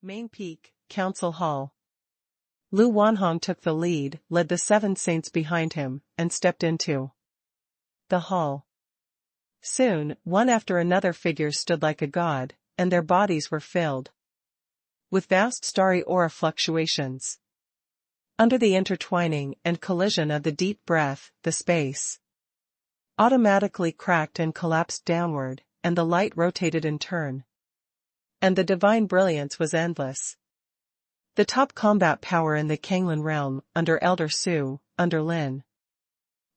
Main Peak, Council Hall. Lu Wanhong took the lead, led the 7 saints behind him, and stepped into the hall. Soon, one after another figures stood like a god, and their bodies were filled with vast starry aura fluctuations. Under the intertwining and collision of the deep breath, the space automatically cracked and collapsed downward, and the light rotated in turn. And the divine brilliance was endless. The top combat power in the Kanglin realm, under Elder Su, under Lin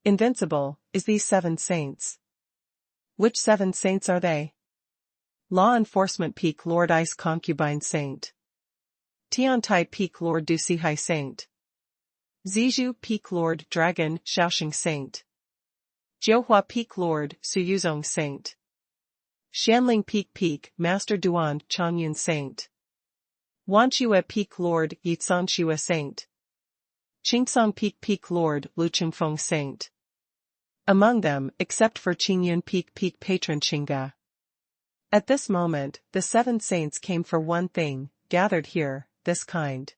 Invincible, is these 7 saints. Which 7 saints are they? Law Enforcement Peak Lord Ice Concubine Saint. Tiantai Peak Lord Dusihai Saint. Zizhu Peak Lord Dragon Shaoxing Saint. Jiuhua Peak Lord Suyuzong Saint. Shanling Peak Master Duan Changyun Saint. Wanchua Peak Lord Yitsanshua Saint. Qingsong Peak Lord Luchengfeng Saint. Among them, except for Qingyun Peak Patron Qingga. At this moment, the 7 saints came for one thing, gathered here, this kind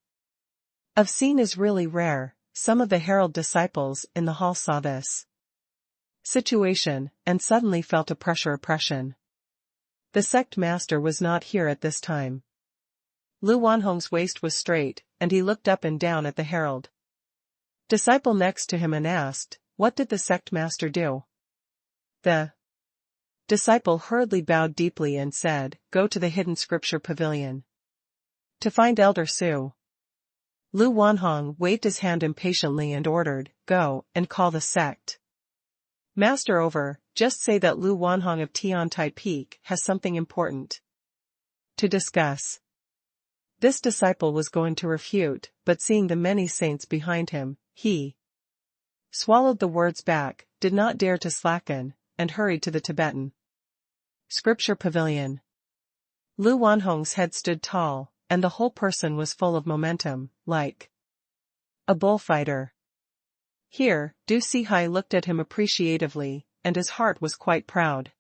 of scene is really rare. Some of the herald disciples in the hall saw this situation, and suddenly felt a oppression. The sect master was not here at this time. Lu Wanhong's waist was straight, and he looked up and down at the herald disciple next to him and asked, "What did the sect master do?" The disciple hurriedly bowed deeply and said, "Go to the hidden scripture pavilion to find Elder Su." Lu Wanhong waved his hand impatiently and ordered, "Go, and call the sect master over. Just say that Lu Wanhong of Tiantai Peak has something important to discuss." This disciple was going to refute, but seeing the many saints behind him, he swallowed the words back, did not dare to slacken, and hurried to the Tibetan scripture pavilion. Lu Wanhong's head stood tall, and the whole person was full of momentum, like a bullfighter. Here, Du Sihai looked at him appreciatively, and his heart was quite proud.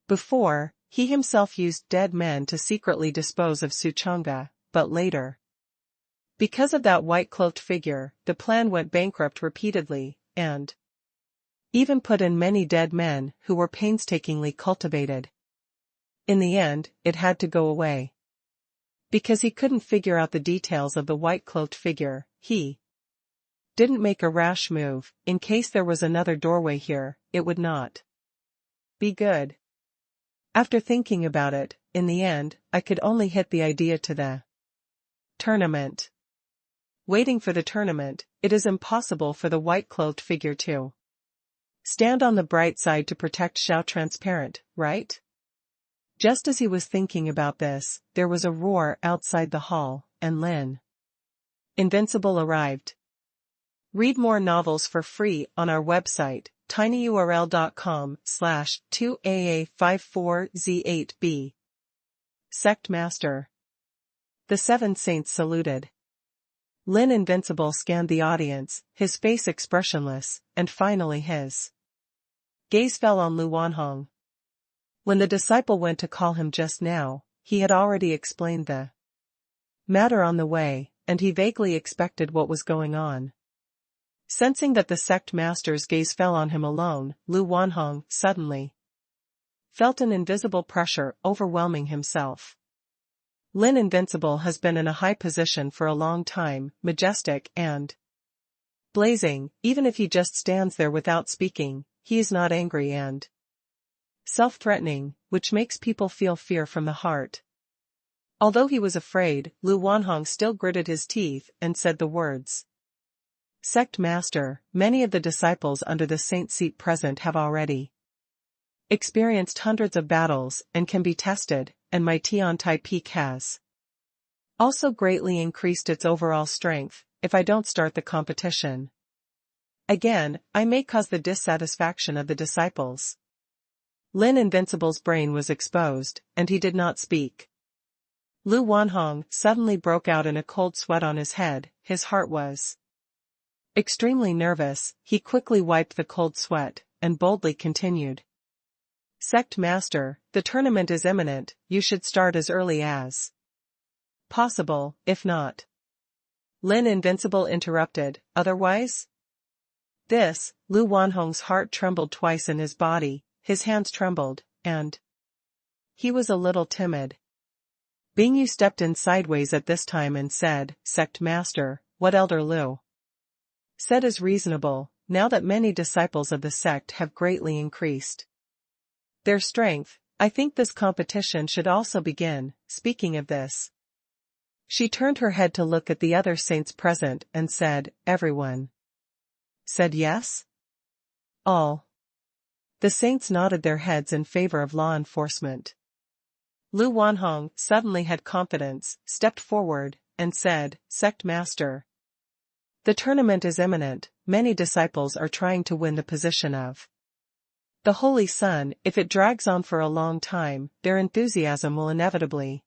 Before, he himself used dead men to secretly dispose of Suchanga, but later, because of that white-cloaked figure, the plan went bankrupt repeatedly, and even put in many dead men who were painstakingly cultivated. In the end, it had to go away. Because he couldn't figure out the details of the white-cloaked figure, he didn't make a rash move. In case there was another doorway here, it would not be good. After thinking about it, in the end, I could only hit the idea to the tournament. Waiting for the tournament, it is impossible for the white-cloaked figure to stand on the bright side to protect Xiao Transparent, right? Just as he was thinking about this, there was a roar outside the hall, and Lin Invincible arrived. Read more novels for free on our website, tinyurl.com/2AA54Z8B. Sect Master. The 7 saints saluted. Lin Invincible scanned the audience, his face expressionless, and finally his gaze fell on Lu Wanhong. When the disciple went to call him just now, he had already explained the matter on the way, and he vaguely expected what was going on. Sensing that the sect master's gaze fell on him alone, Lu Wanhong suddenly felt an invisible pressure overwhelming himself. Lin Invincible has been in a high position for a long time, majestic and blazing. Even if he just stands there without speaking, he is not angry and self-threatening, which makes people feel fear from the heart. Although he was afraid, Lu Wanhong still gritted his teeth and said the words. "Sect Master, many of the disciples under the saint seat present have already experienced hundreds of battles and can be tested, and my Tiantai Peak has also greatly increased its overall strength. If I don't start the competition again, I may cause the dissatisfaction of the disciples." Lin Invincible's brain was exposed, and he did not speak. Lu Wanhong suddenly broke out in a cold sweat on his head. His heart was extremely nervous. He quickly wiped the cold sweat, and boldly continued. "Sect Master, the tournament is imminent. You should start as early as Possible, if not. Lin Invincible interrupted, otherwise? This, Lu Wanhong's heart trembled twice in his body, his hands trembled, and he was a little timid. Bingyu stepped in sideways at this time and said, Sect Master, what Elder Lu said is reasonable, now that many disciples of the sect have greatly increased their strength. I think this competition should also begin. Speaking of this, she turned her head to look at the other saints present and said, everyone said yes? All. The saints nodded their heads in favor of law enforcement. Lu Wanhong suddenly had confidence, stepped forward, and said, Sect Master, the tournament is imminent. Many disciples are trying to win the position of the Holy Sun. If it drags on for a long time, their enthusiasm will inevitably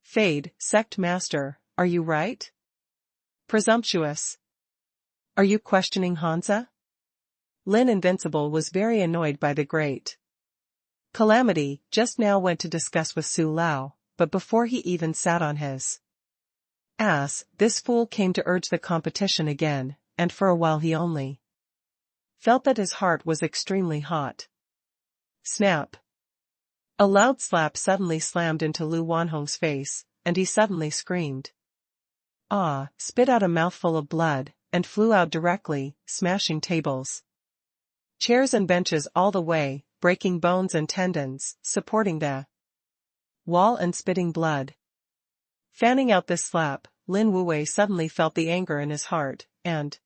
fade. Sect Master, are you right? Presumptuous. Are you questioning Hansa? Lin Invincible was very annoyed by the great calamity. Just now went to discuss with Su Lao, but before he even sat on his ass, this fool came to urge the competition again, and for a while he only felt that his heart was extremely hot. Snap! A loud slap suddenly slammed into Lu Wanhong's face, and he suddenly screamed. Ah! Spit out a mouthful of blood, and flew out directly, smashing tables, chairs and benches all the way, breaking bones and tendons, supporting the wall and spitting blood. Fanning out this slap, Lin Wuwei suddenly felt the anger in his heart, and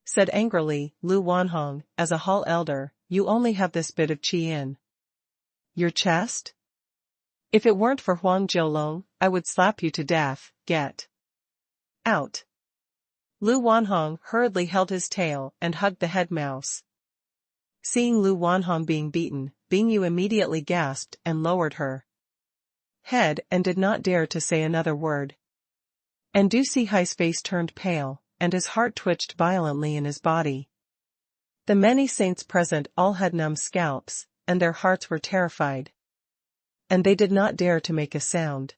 said angrily, Lu Wanhong, as a hall elder, you only have this bit of qi in your chest? If it weren't for Huang Jiulong, I would slap you to death. Get out. Lu Wanhong hurriedly held his tail and hugged the head mouse. Seeing Lu Wanhong being beaten, Bingyu immediately gasped and lowered her head and did not dare to say another word. And Du Sihai's face turned pale, and his heart twitched violently in his body. The many saints present all had numb scalps, and their hearts were terrified. And they did not dare to make a sound.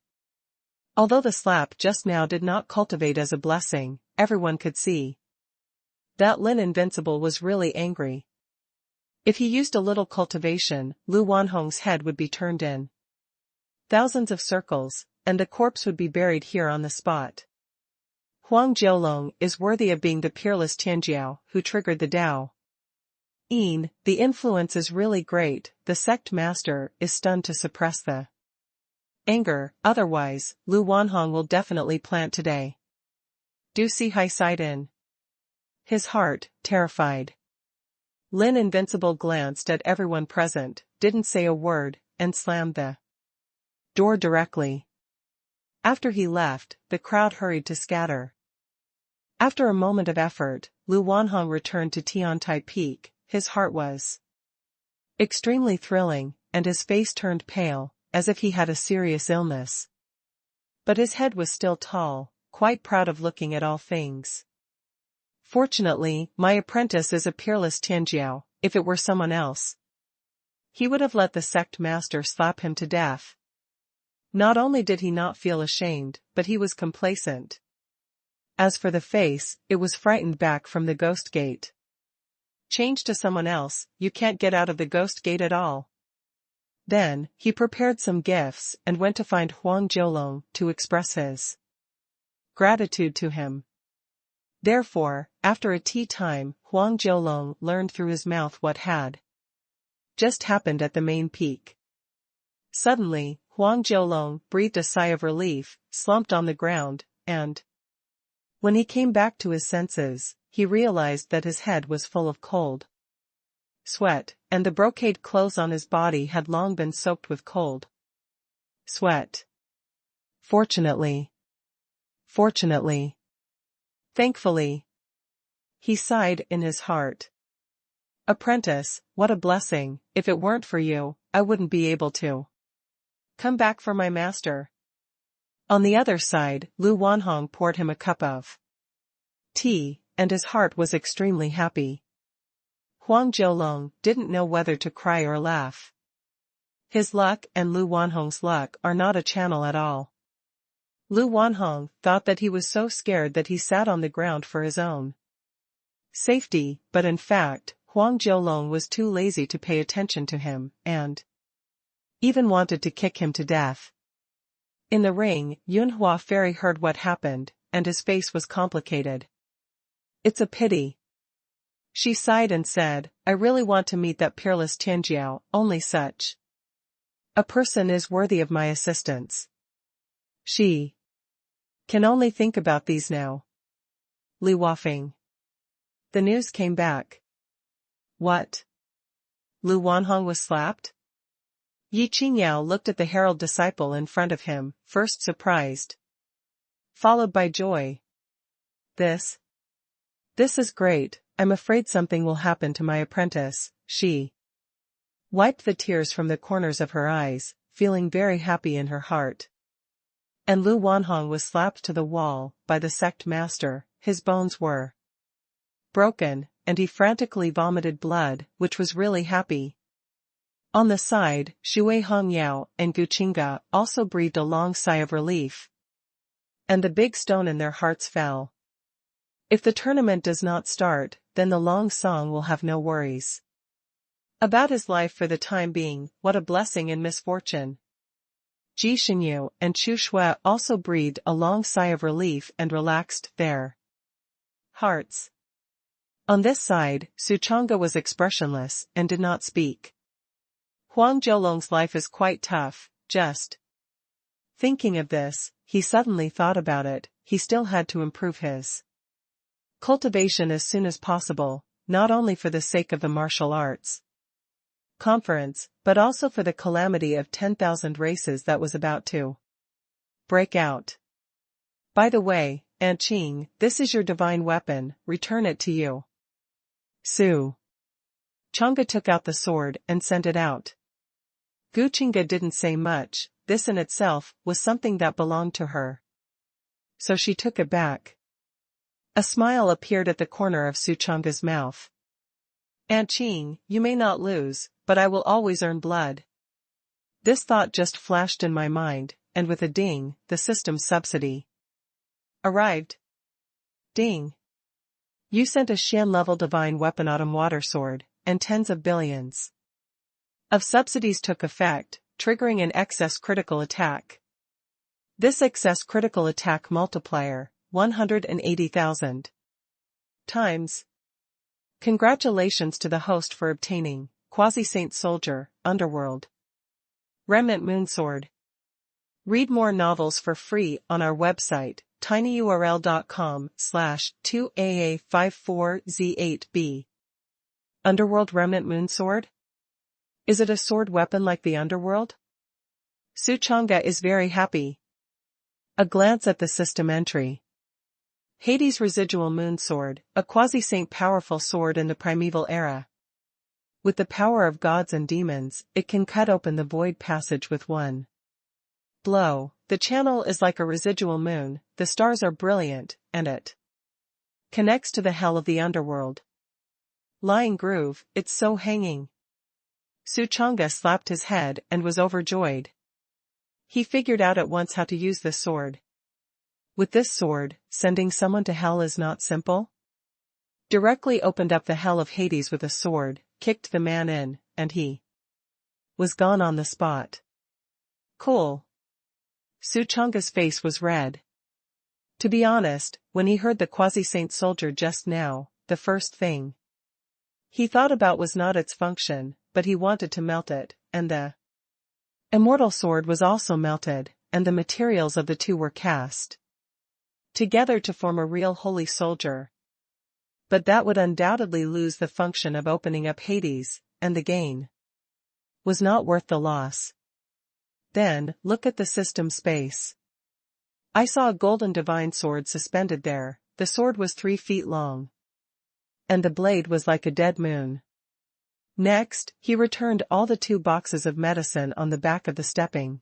Although the slap just now did not cultivate as a blessing, everyone could see that Lin Invincible was really angry. If he used a little cultivation, Lu Wanhong's head would be turned in thousands of circles, and the corpse would be buried here on the spot. Huang Jiulong is worthy of being the peerless Tianjiao who triggered the Dao. The influence is really great. The sect master is stunned to suppress the anger, otherwise, Lu Wanhong will definitely plant today. Du Sihai sighed in his heart, terrified. Lin Invincible glanced at everyone present, didn't say a word, and slammed the door directly. After he left, the crowd hurried to scatter. After a moment of effort, Lu Wanhong returned to Tiantai Peak. His heart was extremely thrilling, and his face turned pale, as if he had a serious illness. But his head was still tall, quite proud of looking at all things. Fortunately, my apprentice is a peerless Tianjiao. If it were someone else, he would have let the sect master slap him to death. Not only did he not feel ashamed, but he was complacent. As for the face, it was frightened back from the ghost gate. Change to someone else, you can't get out of the ghost gate at all. Then, he prepared some gifts and went to find Huang Jiulong to express his gratitude to him. Therefore, after a tea time, Huang Jiulong learned through his mouth what had just happened at the main peak. Suddenly, Huang Jiulong breathed a sigh of relief, slumped on the ground, and when he came back to his senses, he realized that his head was full of cold sweat, and the brocade clothes on his body had long been soaked with cold sweat. Fortunately, thankfully, he sighed in his heart. Apprentice, what a blessing. If it weren't for you, I wouldn't be able to come back for my master. On the other side, Lu Wanhong poured him a cup of tea, and his heart was extremely happy. Huang Jiulong didn't know whether to cry or laugh. His luck and Lu Wanhong's luck are not a channel at all. Lu Wanhong thought that he was so scared that he sat on the ground for his own safety, but in fact, Huang Jiulong was too lazy to pay attention to him, and even wanted to kick him to death. In the ring, Yunhua Fairy heard what happened, and his face was complicated. "It's a pity." She sighed and said, "I really want to meet that peerless Tianjiao, only such a person is worthy of my assistance." She can only think about these now. Li Wafeng. The news came back. What? Lu Wanhong was slapped? Yi Qingyao looked at the herald disciple in front of him, first surprised, followed by joy. This is great. I'm afraid something will happen to my apprentice." She wiped the tears from the corners of her eyes, feeling very happy in her heart. And Lu Wanhong was slapped to the wall by the sect master. His bones were broken, and he frantically vomited blood, which was really happy. On the side, Shui Hongyao and Guqinga also breathed a long sigh of relief. And the big stone in their hearts fell. If the tournament does not start, then the Long Song will have no worries about his life for the time being. What a blessing in misfortune. Ji Xinyu and Chu Shui also breathed a long sigh of relief and relaxed their hearts. On this side, Su Chang'e was expressionless and did not speak. Huang Jiulong's life is quite tough. Just thinking of this, he suddenly thought about it. He still had to improve his cultivation as soon as possible, not only for the sake of the martial arts conference, but also for the calamity of 10,000 races that was about to break out. "By the way, Aunt Qing, this is your divine weapon, return it to you." Su Chang'e took out the sword and sent it out. Guqinga didn't say much. This in itself was something that belonged to her, so she took it back. A smile appeared at the corner of Su Chang'e's mouth. "Aunt Qing, you may not lose, but I will always earn blood." This thought just flashed in my mind, and with a ding, the system's subsidy arrived. Ding. You sent a Xian-level divine weapon autumn water sword, and tens of billions of subsidies took effect, triggering an excess critical attack. This excess critical attack multiplier, 180,000 times. Congratulations to the host for obtaining Quasi-Saint Soldier, Underworld Remnant Moonsword. Read more novels for free on our website, tinyurl.com/2AA54Z8B. Underworld Remnant Moonsword? Is it a sword weapon like the Underworld? Su Chang'e is very happy. A glance at the system entry. Hades' Residual Moonsword, a quasi-saint powerful sword in the primeval era. With the power of gods and demons, it can cut open the void passage with one blow. The channel is like a residual moon, the stars are brilliant, and it connects to the hell of the underworld. Lying groove, it's so hanging. Su Chang'e slapped his head and was overjoyed. He figured out at once how to use this sword. With this sword, sending someone to hell is not simple. Directly opened up the hell of Hades with a sword, kicked the man in, and he was gone on the spot. Cool. Su Chang'e's face was red. To be honest, when he heard the quasi-saint soldier just now, the first thing he thought about was not its function, but he wanted to melt it, and the immortal sword was also melted, and the materials of the two were cast together to form a real holy soldier. But that would undoubtedly lose the function of opening up Hades, and the gain was not worth the loss. Then, look at the system space. I saw a golden divine sword suspended there. The sword was 3 feet long, and the blade was like a dead moon. Next, he returned all the 2 boxes of medicine on the back of the stepping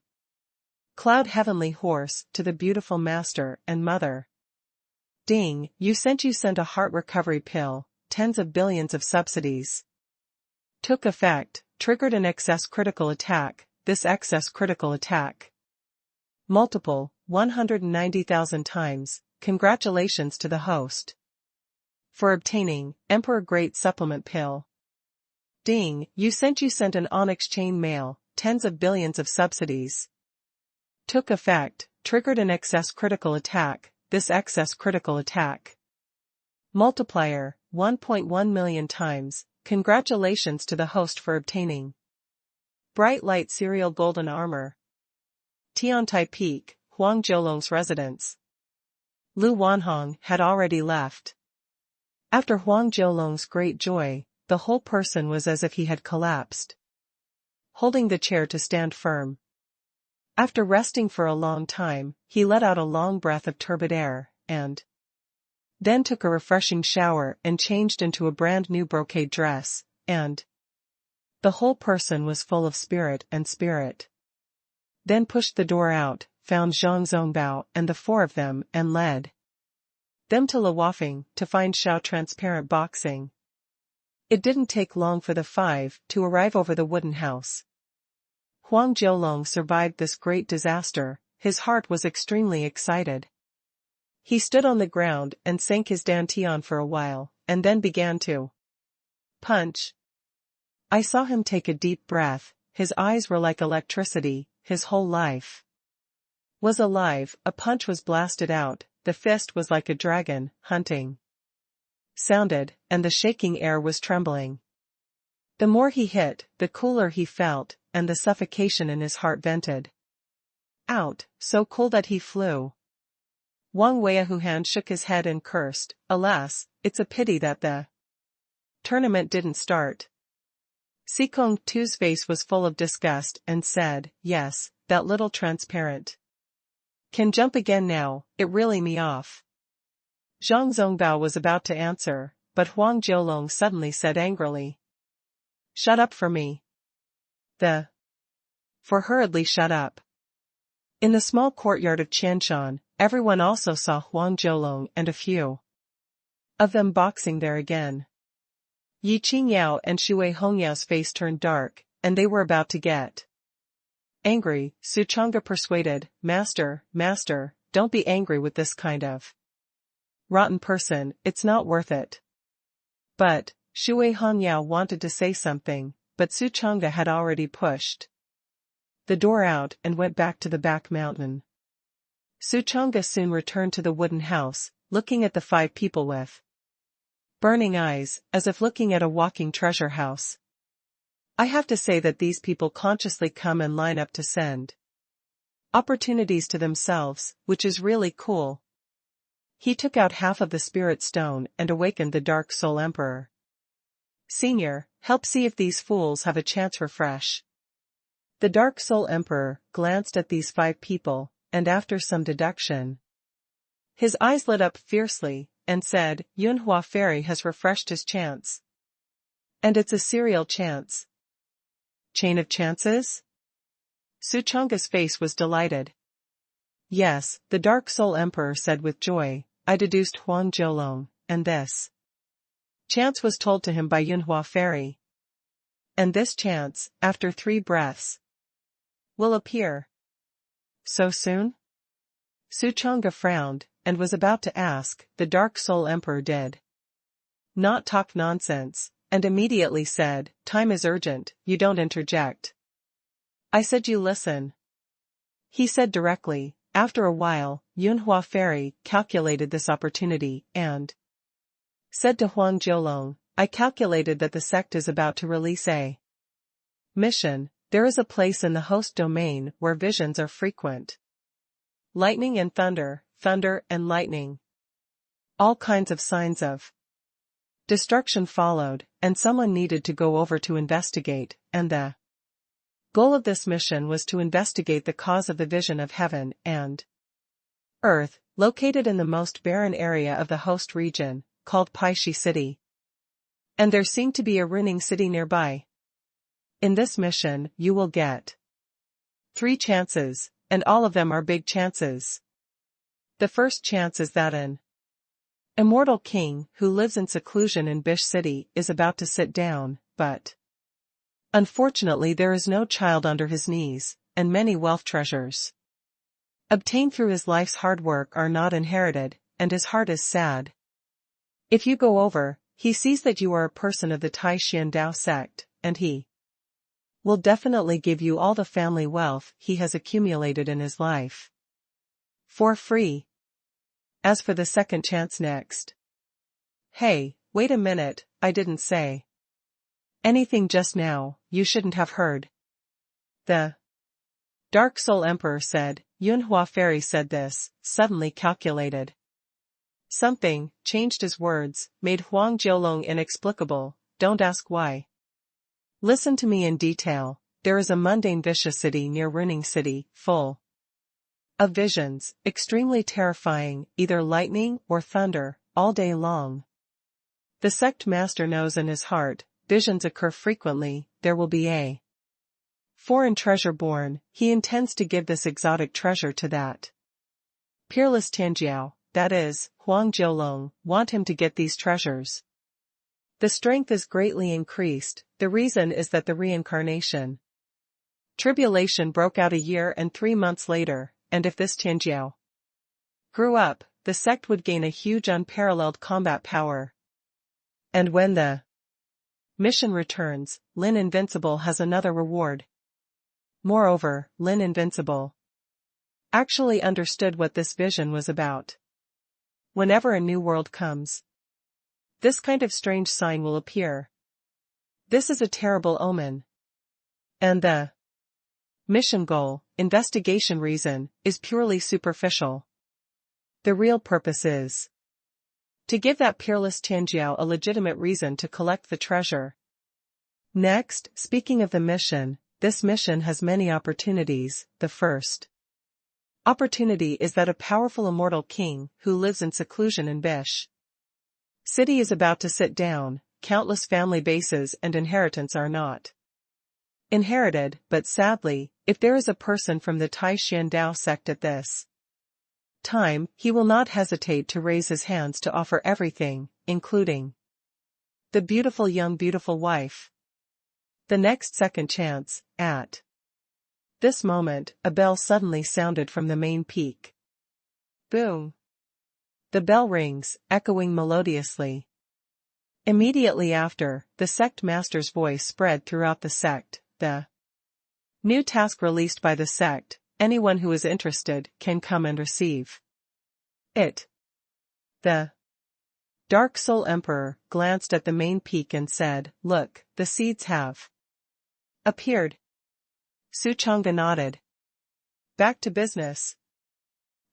cloud heavenly horse to the beautiful master and mother. Ding, you sent a heart recovery pill, tens of billions of subsidies. Took effect, triggered an excess critical attack, this excess critical attack. Multiple, 190,000 times, congratulations to the host. For obtaining, Emperor Great Supplement Pill. Ding, you sent an onyx chain mail, tens of billions of subsidies. Took effect, triggered an excess critical attack, this excess critical attack. Multiplier, 1.1 million times, congratulations to the host for obtaining. Bright light serial golden armor. Tiantai Peak, Huang Jiulong's residence. Lu Wanhong had already left. After Huang Jiulong's great joy, the whole person was as if he had collapsed, holding the chair to stand firm. After resting for a long time, he let out a long breath of turbid air, and then took a refreshing shower and changed into a brand new brocade dress, and the whole person was full of spirit. Then pushed the door out, found Zhang Zongbao and the four of them and led them to Luofeng to find Xiao transparent boxing. It didn't take long for the five to arrive over the wooden house. Huang Jiulong survived this great disaster, his heart was extremely excited. He stood on the ground and sank his dantian for a while, and then began to punch. I saw him take a deep breath, his eyes were like electricity, his whole life was alive, a punch was blasted out, the fist was like a dragon, hunting. Sounded, and the shaking air was trembling. The more he hit, the cooler he felt, and the suffocation in his heart vented out, so cool that he flew. Wang Weiahuhan shook his head and cursed, alas, it's a pity that the tournament didn't start. Sikong Tu's face was full of disgust and said, yes, that little transparent can jump again now, it really me off. Zhang Zongbao was about to answer, but Huang Jiulong suddenly said angrily, shut up for me. For hurriedly shut up. In the small courtyard of Qianshan, everyone also saw Huang Jiulong and a few of them boxing there again. Yi Qingyao and Shui Hongyao's face turned dark, and they were about to get angry. Su Chang'e persuaded, Master, don't be angry with this kind of rotten person, it's not worth it. But, Shui Hongyao wanted to say something, but Su Chang'e had already pushed the door out and went back to the back mountain. Su Chang'e soon returned to the wooden house, looking at the five people with burning eyes, as if looking at a walking treasure house. I have to say that these people consciously come and line up to send opportunities to themselves, which is really cool. He took out half of the spirit stone and awakened the Dark Soul Emperor. Senior, help see if these fools have a chance refresh. The Dark Soul Emperor glanced at these five people, and after some deduction, his eyes lit up fiercely, and said, Yunhua Fairy has refreshed his chance. And it's a serial chance. Chain of chances? Su Chang'e's face was delighted. Yes, the Dark Soul Emperor said with joy, I deduced Huang Jiulong, and this chance was told to him by Yunhua Fairy. And this chance, after 3 breaths, will appear. So soon? Su Chang'e frowned, and was about to ask, the Dark Soul Emperor did not talk nonsense, and immediately said, time is urgent, you don't interject. I said you listen. He said directly. After a while, Yunhua Fairy calculated this opportunity, and said to Huang Jiulong, I calculated that the sect is about to release a mission. There is a place in the host domain where visions are frequent. Lightning and thunder, thunder and lightning. All kinds of signs of destruction followed, and someone needed to go over to investigate, and the goal of this mission was to investigate the cause of the vision of heaven and earth, located in the most barren area of the host region, called Paishi City. And there seemed to be a ruining city nearby. In this mission, you will get 3 chances, and all of them are big chances. The first chance is that an immortal king who lives in seclusion in Bish City is about to sit down, but unfortunately there is no child under his knees, and many wealth treasures obtained through his life's hard work are not inherited, and his heart is sad. If you go over, he sees that you are a person of the Tai Xian Dao sect, and he will definitely give you all the family wealth he has accumulated in his life. For free. As for the second chance next. Hey, wait a minute, I didn't say anything just now, you shouldn't have heard. The Dark Soul Emperor said. Yunhua Fairy said this, suddenly calculated. Something changed his words, made Huang Jiolong inexplicable, don't ask why. Listen to me in detail, there is a mundane vicious city near Ruining City, full of visions, extremely terrifying, either lightning or thunder, all day long. The sect master knows in his heart, visions occur frequently, there will be a foreign treasure born, he intends to give this exotic treasure to that peerless Tianjiao, that is, Huang Jiolong, want him to get these treasures. The strength is greatly increased, the reason is that the reincarnation tribulation broke out a year and 3 months later, and if this Tianjiao grew up, the sect would gain a huge unparalleled combat power. And when the mission returns, Lin Invincible has another reward. Moreover, Lin Invincible actually understood what this vision was about. Whenever a new world comes, this kind of strange sign will appear. This is a terrible omen. And the mission goal, investigation reason, is purely superficial. The real purpose is to give that peerless Tianjiao a legitimate reason to collect the treasure. Next, speaking of the mission, this mission has many opportunities. The first opportunity is that a powerful immortal king, who lives in seclusion in Bish City is about to sit down. Countless family bases and inheritance are not inherited, but sadly, if there is a person from the Tai Xian Dao sect at this time, he will not hesitate to raise his hands to offer everything, including the beautiful wife. The next second chance, at this moment, a bell suddenly sounded from the main peak. Boom! The bell rings, echoing melodiously. Immediately after, the sect master's voice spread throughout the sect. The new task released by the sect, anyone who is interested can come and receive it. The Dark Soul Emperor glanced at the main peak and said, "Look, the seeds have appeared." Su Chang'e nodded. Back to business.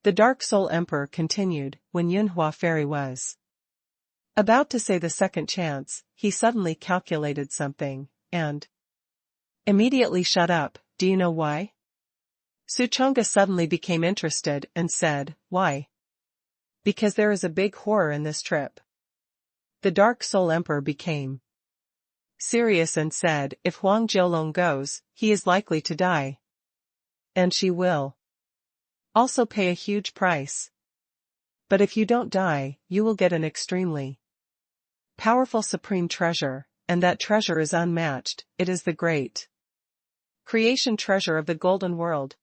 The Dark Soul Emperor continued. When Yunhua Fairy was about to say the second chance, he suddenly calculated something, and immediately shut up. Do you know why? Su Chang'e suddenly became interested and said, "Why?" "Because there is a big horror in this trip." The Dark Soul Emperor became serious and said, "If Huang Jiolong goes, he is likely to die. And she will also pay a huge price. But if you don't die, you will get an extremely powerful supreme treasure, and that treasure is unmatched. It is the great creation treasure of the Golden World."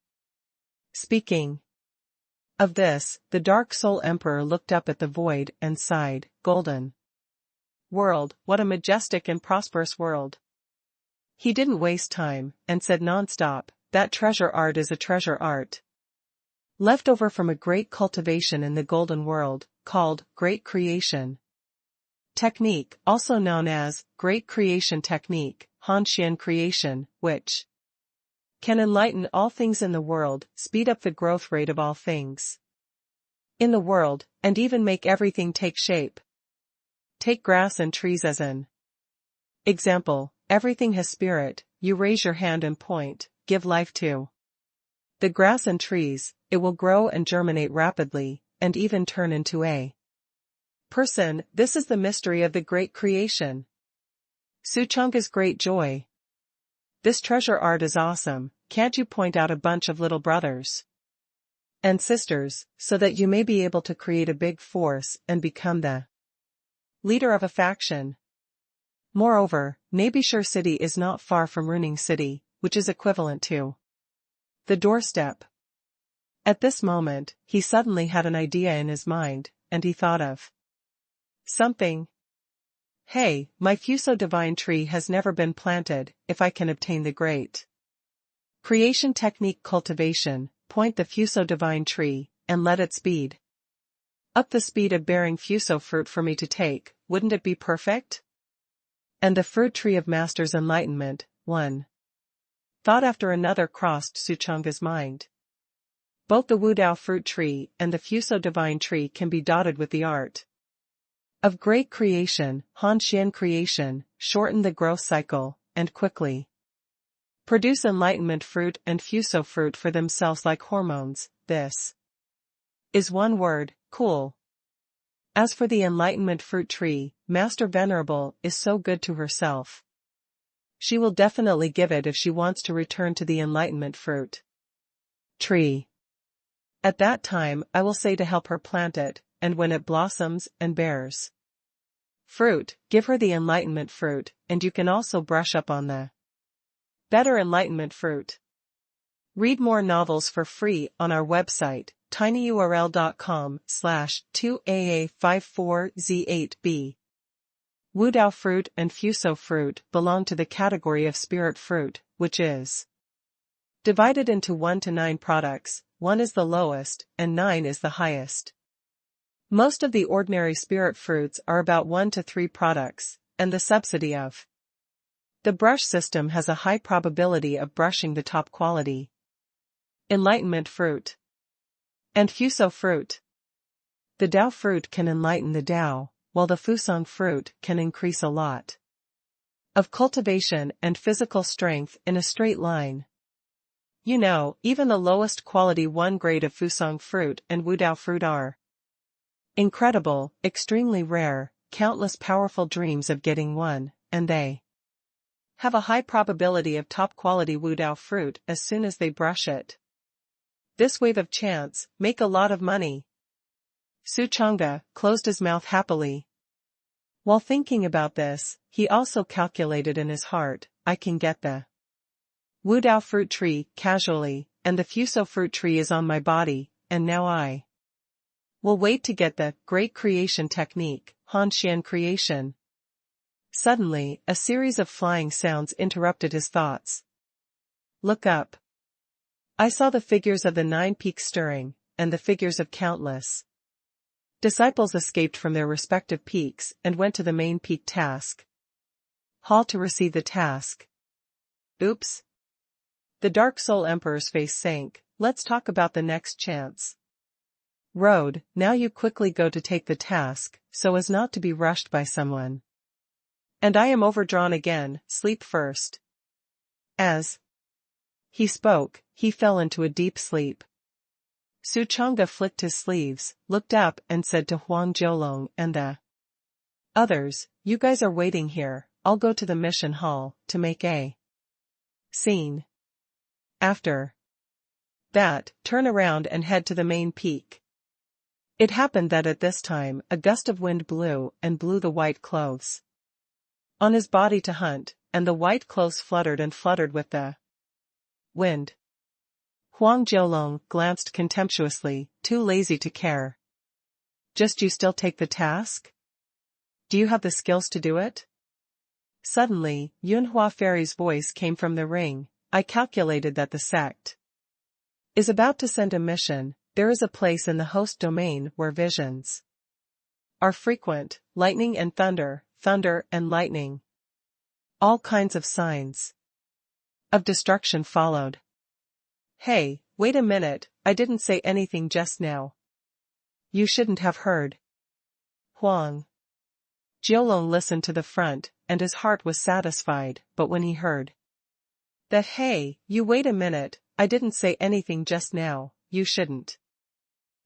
Speaking of this, the Dark Soul Emperor looked up at the void and sighed. Golden World, what a majestic and prosperous world. He didn't waste time, and said non-stop, that treasure art is a treasure art left over from a great cultivation in the Golden World, called Great Creation Technique, also known as Great Creation Technique, Hanxian Creation, which can enlighten all things in the world, speed up the growth rate of all things in the world, and even make everything take shape. Take grass and trees as an example. Everything has spirit. You raise your hand and point, give life to the grass and trees, it will grow and germinate rapidly, and even turn into a person. This is the mystery of the great creation. Su Chang'e's great joy. This treasure art is awesome. Can't you point out a bunch of little brothers and sisters, so that you may be able to create a big force and become the leader of a faction? Moreover, Nabishur City is not far from Ruining City, which is equivalent to the doorstep. At this moment, he suddenly had an idea in his mind, and he thought of something. Hey, my Fuso divine tree has never been planted. If I can obtain the great creation technique cultivation, point the Fuso divine tree, and let it speed up the speed of bearing Fuso fruit for me to take, wouldn't it be perfect? And the fruit tree of master's enlightenment, one thought after another crossed Suchonga's mind. Both the Wudao fruit tree and the Fuso divine tree can be dotted with the art of great creation, Hanxian creation, shorten the growth cycle, and quickly produce enlightenment fruit and Fuso fruit for themselves like hormones. This is one word, cool. As for the enlightenment fruit tree, Master Venerable is so good to herself. She will definitely give it if she wants to return to the enlightenment fruit tree. At that time I will say to help her plant it, and when it blossoms and bears fruit, give her the enlightenment fruit, and you can also brush up on the better enlightenment fruit. Read more novels for free on our website, tinyurl.com/2aa54z8b. Wudao fruit and Fuso fruit belong to the category of spirit fruit, which is divided into 1 to 9 products, 1 is the lowest, and 9 is the highest. Most of the ordinary spirit fruits are about 1 to 3 products, and the subsidy of the brush system has a high probability of brushing the top quality enlightenment fruit and Fuso fruit. The Dao fruit can enlighten the Dao, while the Fusang fruit can increase a lot of cultivation and physical strength in a straight line. You know, even the lowest quality 1 grade of Fusang fruit and Wudao fruit are incredible, extremely rare, countless powerful dreams of getting one, and they have a high probability of top quality Wudao fruit as soon as they brush it. This wave of chance, make a lot of money. Suchonga closed his mouth happily. While thinking about this, he also calculated in his heart, I can get the Wudao fruit tree casually, and the Fuso fruit tree is on my body, and now I will wait to get the great creation technique, Hanxian creation. Suddenly, a series of flying sounds interrupted his thoughts. Look up. I saw the figures of the 9 peaks stirring, and the figures of countless disciples escaped from their respective peaks and went to the main peak task hall to receive the task. Oops. The Dark Soul Emperor's face sank. Let's talk about the next chance. Road, now you quickly go to take the task, so as not to be rushed by someone. And I am overdrawn again, sleep first. As he spoke, he fell into a deep sleep. Suchonga flicked his sleeves, looked up and said to Huang Jiolong and the others, you guys are waiting here, I'll go to the mission hall, to make a scene. After that, turn around and head to the main peak. It happened that at this time, a gust of wind blew the white clothes on his body to hunt, and the white clothes fluttered with the wind. Huang Jiolong glanced contemptuously, too lazy to care. Just you still take the task? Do you have the skills to do it? Suddenly, Yunhua Fairy's voice came from the ring. I calculated that the sect is about to send a mission. There is a place in the host domain where visions are frequent, lightning and thunder and lightning. All kinds of signs of destruction followed. Hey, wait a minute, I didn't say anything just now. You shouldn't have heard. Huang Jiolong listened to the front, and his heart was satisfied, but when he heard that hey, you wait a minute, I didn't say anything just now, you shouldn't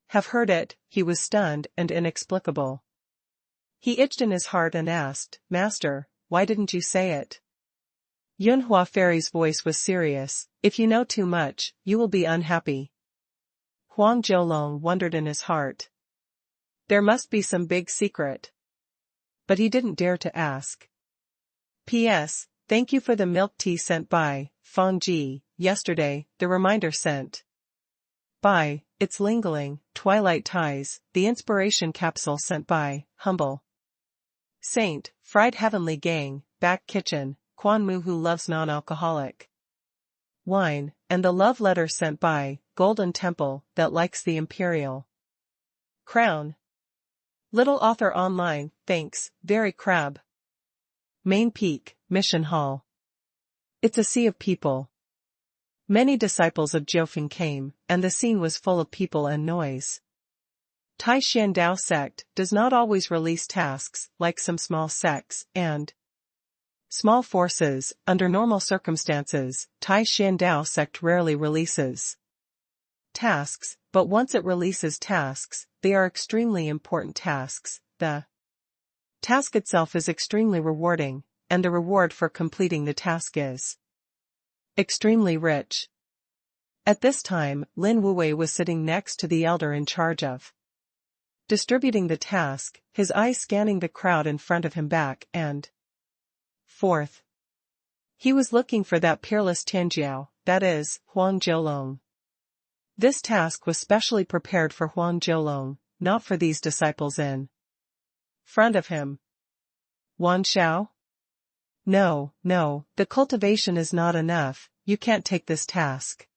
have heard it, he was stunned and inexplicable. He itched in his heart and asked, Master, why didn't you say it? Yunhua Fairy's voice was serious. If you know too much, you will be unhappy. Huang Jiolong wondered in his heart. There must be some big secret. But he didn't dare to ask. P.S. Thank you for the milk tea sent by Feng Ji yesterday, the reminder sent by it's lingering, twilight ties, the inspiration capsule sent by, humble saint, fried heavenly gang, back kitchen, Quan Mu who loves non-alcoholic wine, and the love letter sent by, golden temple, that likes the imperial crown. Little author online, thanks, very crab. Main peak, mission hall. It's a sea of people. Many disciples of Jiufeng came, and the scene was full of people and noise. Tai Xian Dao sect does not always release tasks like some small sects and small forces. Under normal circumstances, Tai Xian Dao sect rarely releases tasks, but once it releases tasks, they are extremely important tasks. The task itself is extremely rewarding, and the reward for completing the task is extremely rich. At this time, Lin Wuwei was sitting next to the elder in charge of distributing the task, his eyes scanning the crowd in front of him back and forth. He was looking for that peerless Tianjiao, that is, Huang Jiulong. This task was specially prepared for Huang Jiulong, not for these disciples in front of him. Wan Xiao? No, the cultivation is not enough, you can't take this task.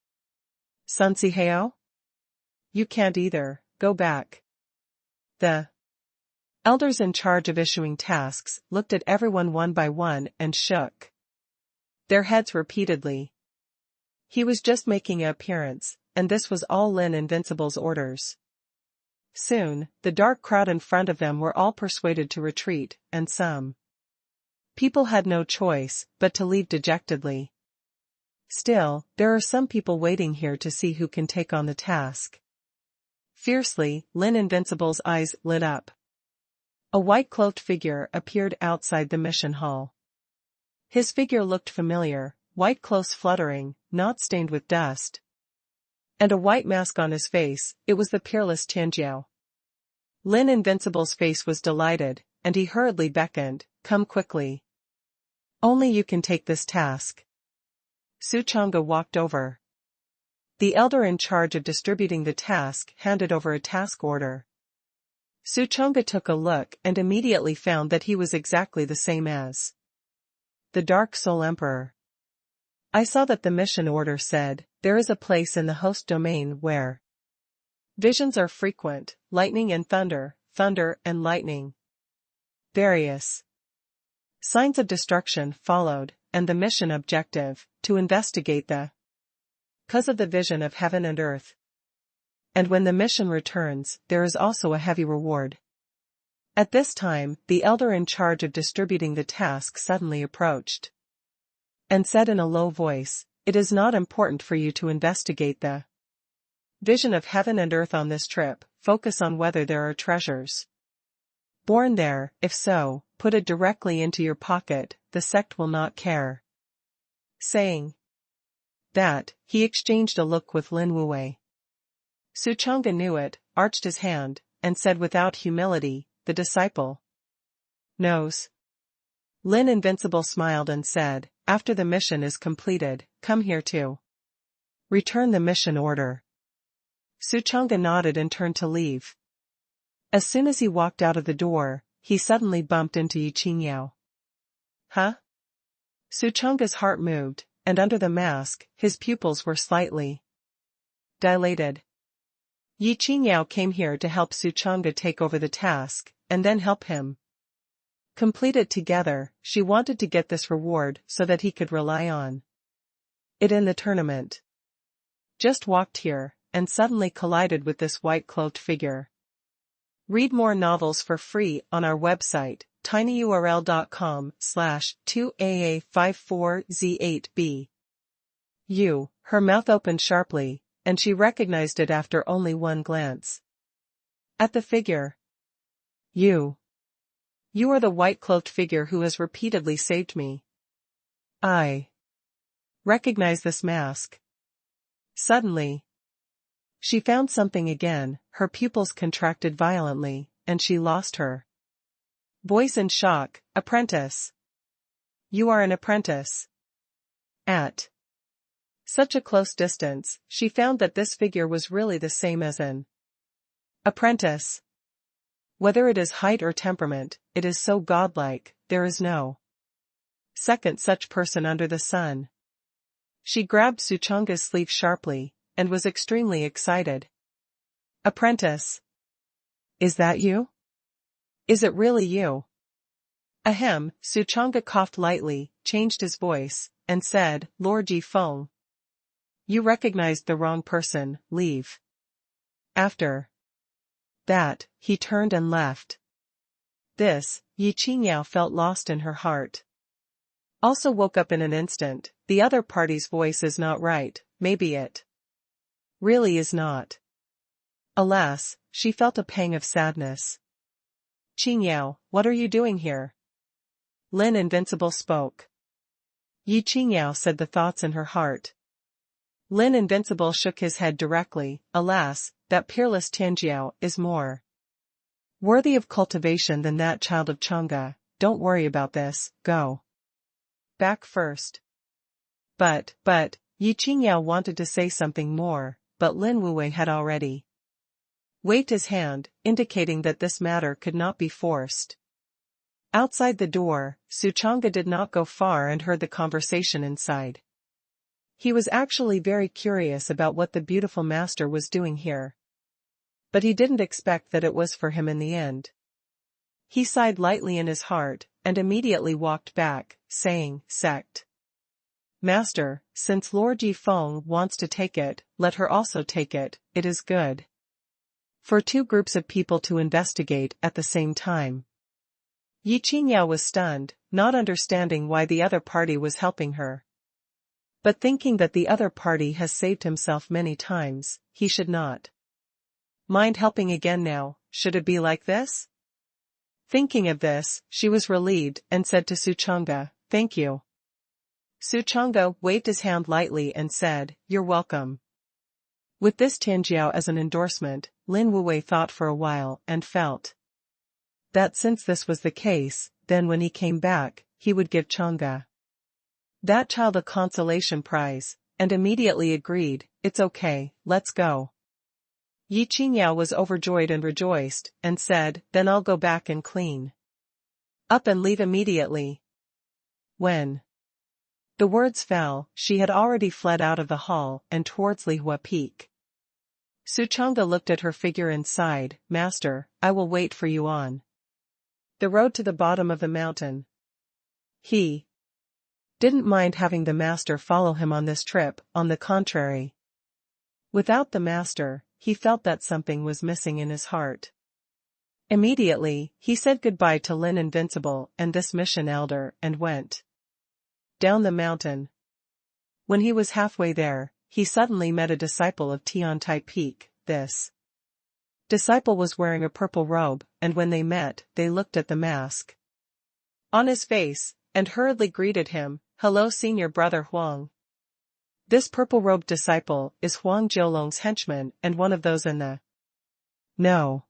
Sun Sihao? You can't either, go back. The elders in charge of issuing tasks looked at everyone one by one and shook their heads repeatedly. He was just making an appearance, and this was all Lin Invincible's orders. Soon, the dark crowd in front of them were all persuaded to retreat, and some people had no choice but to leave dejectedly. Still, there are some people waiting here to see who can take on the task. Fiercely, Lin Invincible's eyes lit up. A white-cloaked figure appeared outside the mission hall. His figure looked familiar, white clothes fluttering, not stained with dust, and a white mask on his face. It was the peerless Tianjiao. Lin Invincible's face was delighted, and he hurriedly beckoned, "Come quickly. Only you can take this task." Su Chang'e walked over. The elder in charge of distributing the task handed over a task order. Su Chang'e took a look and immediately found that he was exactly the same as the Dark Soul Emperor. I saw that the mission order said, there is a place in the host domain where visions are frequent, lightning and thunder, thunder and lightning. Various signs of destruction followed, and the mission objective, to investigate the cause of the vision of heaven and earth. And when the mission returns, there is also a heavy reward. At this time, the elder in charge of distributing the task suddenly approached and said in a low voice, "It is not important for you to investigate the vision of heaven and earth on this trip, focus on whether there are treasures born there. If so, put it directly into your pocket, the sect will not care." Saying that, he exchanged a look with Lin Wuwei. Su Chang'e knew it, arched his hand, and said without humility, "The disciple knows." Lin Invincible smiled and said, "After the mission is completed, come here to return the mission order." Su Chang'e nodded and turned to leave. As soon as he walked out of the door, he suddenly bumped into Yi Qingyao. Huh? Su Chang'e's heart moved, and under the mask, his pupils were slightly dilated. Yi Qingyao came here to help Su Chang'e take over the task, and then help him complete it together. She wanted to get this reward so that he could rely on it in the tournament. Just walked here, and suddenly collided with this white-cloaked figure. Read more novels for free on our website, tinyurl.com/2aa54z8b. Her mouth opened sharply, and she recognized it after only one glance at the figure. You are the white-cloaked figure who has repeatedly saved me. I recognize this mask. Suddenly, she found something again, her pupils contracted violently, and she lost her voice in shock. "Apprentice. You are an apprentice." At such a close distance, she found that this figure was really the same as an apprentice. Whether it is height or temperament, it is so godlike, there is no second such person under the sun. She grabbed Suchonga's sleeve sharply, and was extremely excited. Apprentice. Is that you? Is it really you? Ahem, Suchonga coughed lightly, changed his voice, and said, Lord Ji Feng. You recognized the wrong person, leave. After that, he turned and left. This, Yi Qingyao felt lost in her heart. Also woke up in an instant, the other party's voice is not right, maybe it really is not. Alas, she felt a pang of sadness. Qingyao, what are you doing here? Lin Invincible spoke. Yi Qingyao said the thoughts in her heart. Lin Invincible shook his head directly, alas, that peerless Tianjiao is more worthy of cultivation than that child of Chang'e. Don't worry about this, go back first. But, Yi Qingyao wanted to say something more, but Lin Wuwei had already waved his hand, indicating that this matter could not be forced. Outside the door, Suchonga did not go far and heard the conversation inside. He was actually very curious about what the beautiful master was doing here. But he didn't expect that it was for him in the end. He sighed lightly in his heart, and immediately walked back, saying, Sect. Master, since Lord Ji Feng wants to take it, let her also take it, it is good for two groups of people to investigate at the same time. Yi Qingyao was stunned, not understanding why the other party was helping her. But thinking that the other party has saved himself many times, he should not mind helping again now, should it be like this? Thinking of this, she was relieved and said to Suchonga, thank you. Suchonga waved his hand lightly and said, you're welcome. With this Tianjiao as an endorsement, Lin Wuwei thought for a while and felt that since this was the case, then when he came back, he would give Chang'e that child a consolation prize, and immediately agreed, it's okay, let's go. Yi Qingyao was overjoyed and rejoiced, and said, then I'll go back and clean up and leave immediately. When the words fell, she had already fled out of the hall and towards Lihua Peak. Suchonga looked at her figure and sighed, Master, I will wait for you on the road to the bottom of the mountain. He didn't mind having the master follow him on this trip, on the contrary. Without the master, he felt that something was missing in his heart. Immediately, he said goodbye to Lin Invincible and this mission elder and went down the mountain. When he was halfway there, he suddenly met a disciple of Tiantai Peak. This disciple was wearing a purple robe, and when they met, they looked at the mask on his face, and hurriedly greeted him, hello senior brother Huang. This purple-robed disciple is Huang Jiulong's henchman and one of those in the know.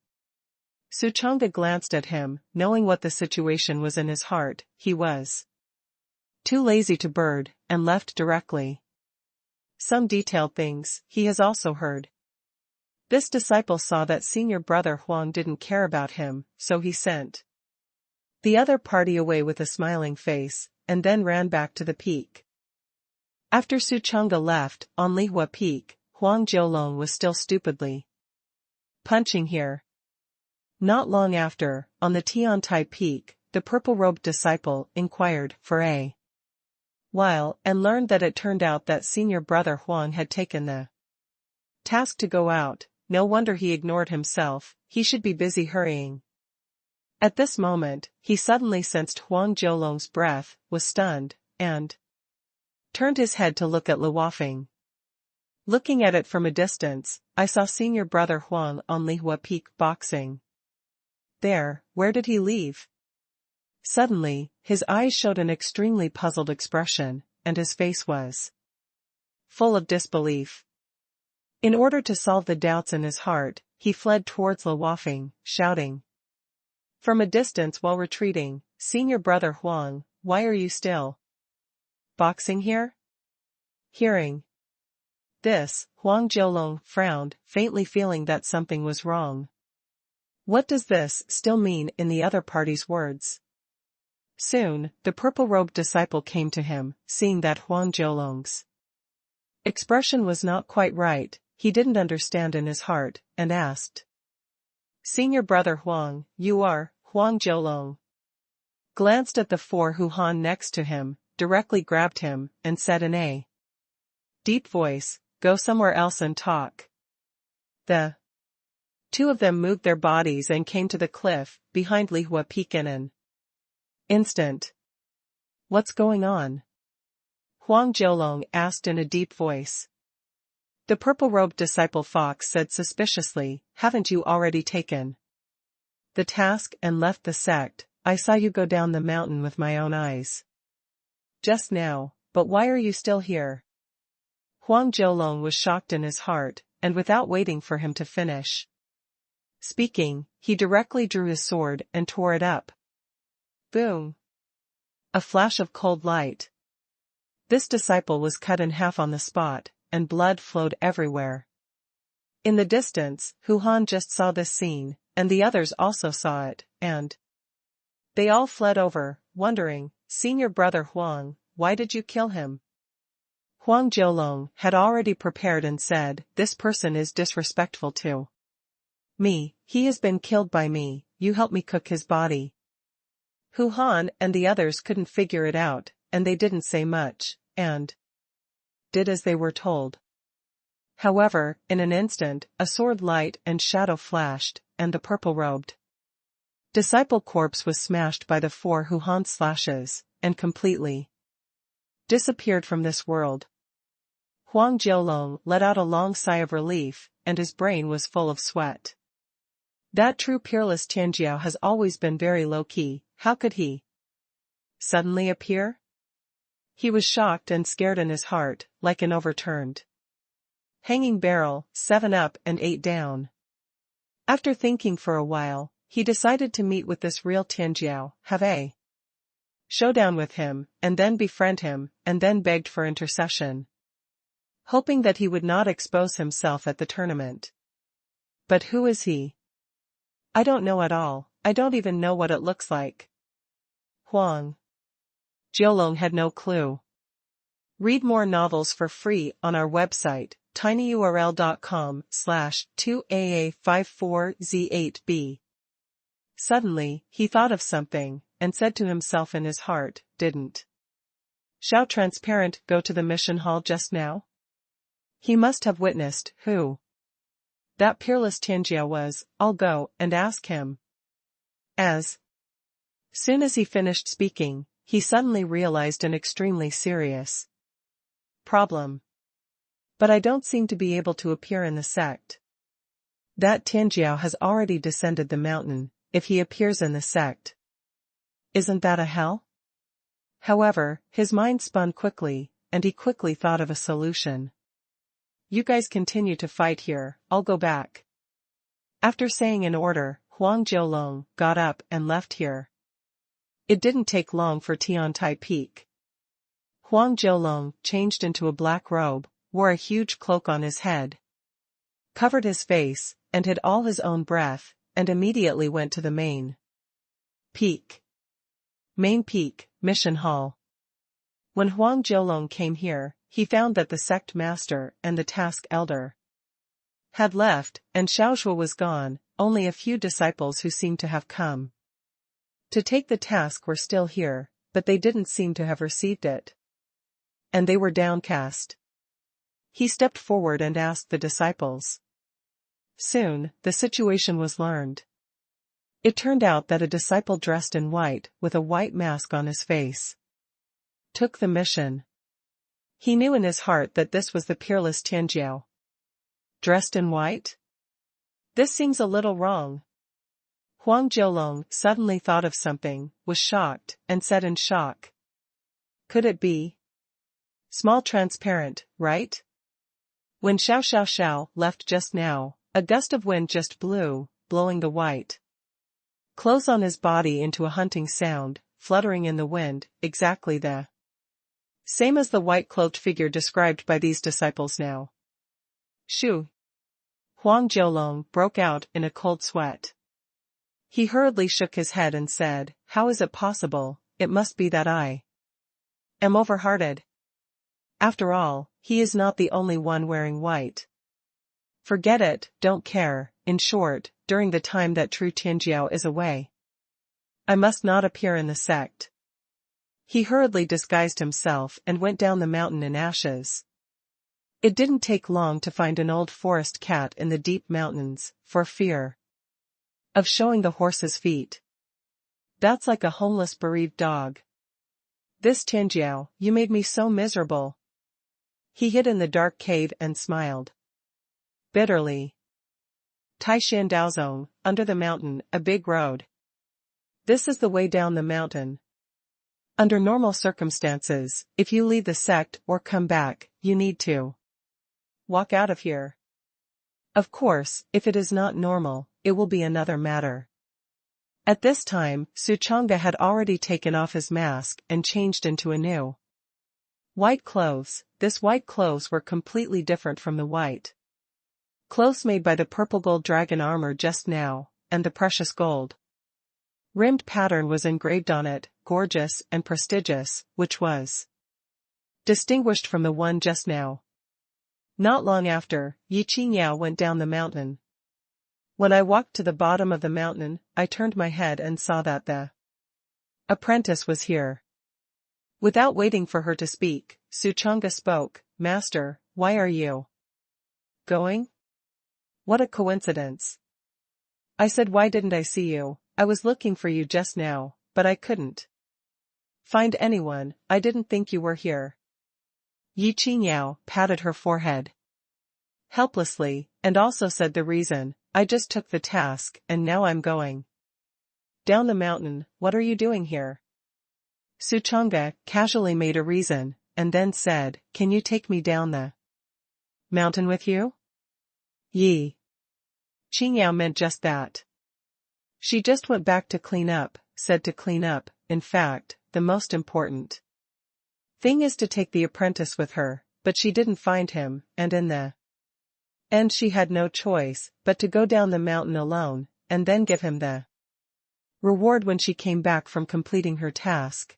Suchonga glanced at him, knowing what the situation was in his heart, he was too lazy to bird, and left directly. Some detailed things, he has also heard. This disciple saw that senior brother Huang didn't care about him, so he sent the other party away with a smiling face, and then ran back to the peak. After Suchonga left, on Lihua Peak, Huang Jiulong was still stupidly punching here. Not long after, on the Tiantai Peak, the purple-robed disciple inquired for a while and learned that it turned out that senior brother Huang had taken the task to go out. No wonder he ignored himself, he should be busy hurrying. At this moment, he suddenly sensed Huang Jiulong's breath, was stunned, and turned his head to look at Luofeng. Looking at it from a distance, I saw senior brother Huang on Lihua Peak boxing. There, where did he leave? Suddenly, his eyes showed an extremely puzzled expression, and his face was full of disbelief. In order to solve the doubts in his heart, he fled towards Luofeng, shouting from a distance while retreating, senior brother Huang, why are you still boxing here? Hearing this, Huang Jiulong frowned, faintly feeling that something was wrong. What does this still mean in the other party's words? Soon, the purple-robed disciple came to him, seeing that Huang Jiulong's expression was not quite right. He didn't understand in his heart, and asked, "Senior brother Huang, you are Huang Jiulong?" Glanced at the four Huhan next to him, directly grabbed him, and said in a deep voice, "Go somewhere else and talk." The two of them moved their bodies and came to the cliff, behind Li Hua Peak in an instant. "What's going on?" Huang Jiulong asked in a deep voice. The purple-robed disciple Fox said suspiciously, "Haven't you already taken the task and left the sect? I saw you go down the mountain with my own eyes just now, but why are you still here?" Huang Jiulong was shocked in his heart, and without waiting for him to finish speaking, he directly drew his sword and tore it up. Boom! A flash of cold light. This disciple was cut in half on the spot, and blood flowed everywhere. In the distance, Huhan just saw this scene, and the others also saw it, and they all fled over, wondering, "Senior brother Huang, why did you kill him?" Huang Jiulong had already prepared and said, "This person is disrespectful to me, he has been killed by me, you help me cook his body." Huhan and the others couldn't figure it out, and they didn't say much, and did as they were told. However, in an instant, a sword light and shadow flashed, and the purple-robed disciple corpse was smashed by the four Huhan slashes, and completely disappeared from this world. Huang Jiulong let out a long sigh of relief, and his brain was full of sweat. That true peerless Tianjiao has always been very low-key. How could he suddenly appear? He was shocked and scared in his heart, like an overturned hanging barrel, 7 up and 8 down. After thinking for a while, he decided to meet with this real Tianjiao, have a showdown with him, and then befriend him, and then begged for intercession, hoping that he would not expose himself at the tournament. But who is he? I don't know at all, I don't even know what it looks like. Huang Jiulong had no clue. Read more novels for free on our website, tinyurl.com/2aa54z8b. Suddenly, he thought of something, and said to himself in his heart, "Didn't Xiao Transparent go to the mission hall just now? He must have witnessed who that peerless Tianjiao was. I'll go and ask him." As soon as he finished speaking, he suddenly realized an extremely serious problem. "But I don't seem to be able to appear in the sect. That Tianjiao has already descended the mountain. If he appears in the sect, isn't that a hell?" However, his mind spun quickly, and he quickly thought of a solution. "You guys continue to fight here, I'll go back." After saying an order, Huang Jiulong got up and left here. It didn't take long for Tiantai Peak. Huang Jiulong changed into a black robe, wore a huge cloak on his head, covered his face, and hid all his own breath, and immediately went to the main peak, mission hall. When Huang Jiulong came here, he found that the sect master and the task elder had left, and Xiaoxue was gone. Only a few disciples who seemed to have come to take the task were still here, but they didn't seem to have received it, and they were downcast. He stepped forward and asked the disciples. Soon, the situation was learned. It turned out that a disciple dressed in white, with a white mask on his face, took the mission. He knew in his heart that this was the peerless Tianjiao. Dressed in white? This seems a little wrong. Huang Jiulong suddenly thought of something, was shocked, and said in shock, "Could it be small transparent, right? When Xiao left just now, a gust of wind just blew, blowing the white clothes on his body into a hunting sound, fluttering in the wind, exactly the same as the white-cloaked figure described by these disciples now." Shoo! Huang Jiulong broke out in a cold sweat. He hurriedly shook his head and said, "How is it possible? It must be that I am overhearted. After all, he is not the only one wearing white. Forget it, don't care, in short, during the time that True Tianjiao is away. I must not appear in the sect." He hurriedly disguised himself and went down the mountain in ashes. It didn't take long to find an old forest cat in the deep mountains, for fear of showing the horse's feet. "That's like a homeless bereaved dog. This Tianjiao, you made me so miserable." He hid in the dark cave and smiled bitterly. Taishan Daozong, under the mountain, a big road. This is the way down the mountain. Under normal circumstances, if you leave the sect or come back, you need to walk out of here. Of course, if it is not normal, it will be another matter. At this time, Suchanga had already taken off his mask and changed into a new white clothes. This white clothes were completely different from the white clothes made by the purple gold dragon armor just now, and the precious gold rimmed pattern was engraved on it, gorgeous and prestigious, which was distinguished from the one just now. Not long after, Yi Qingyao went down the mountain. When I walked to the bottom of the mountain, I turned my head and saw that the apprentice was here. Without waiting for her to speak, Suchanga spoke, "Master, why are you going? What a coincidence." I said, "Why didn't I see you? I was looking for you just now, but I couldn't find anyone. I didn't think you were here." Yi Qingyao patted her forehead helplessly, and also said the reason, "I just took the task and now I'm going down the mountain. What are you doing here?" Suchanga casually made a reason, and then said, "Can you take me down the mountain with you?" Yi Qingyao meant just that. She just went back to clean up, said to clean up. In fact, the most important thing is to take the apprentice with her, but she didn't find him, and in the end she had no choice but to go down the mountain alone, and then give him the reward when she came back from completing her task.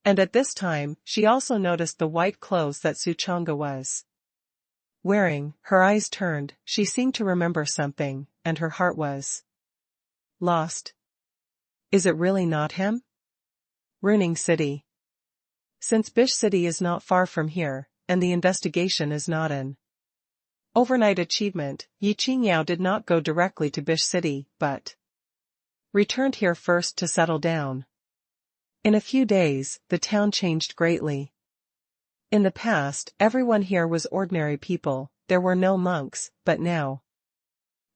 And at this time, she also noticed the white clothes that Suchanga was wearing. Her eyes turned, she seemed to remember something, and her heart was lost. Is it really not him? Ruining City. Since Bish City is not far from here, and the investigation is not an overnight achievement, Yi Qingyao did not go directly to Bish City, but returned here first to settle down. In a few days, the town changed greatly. In the past, everyone here was ordinary people, there were no monks, but now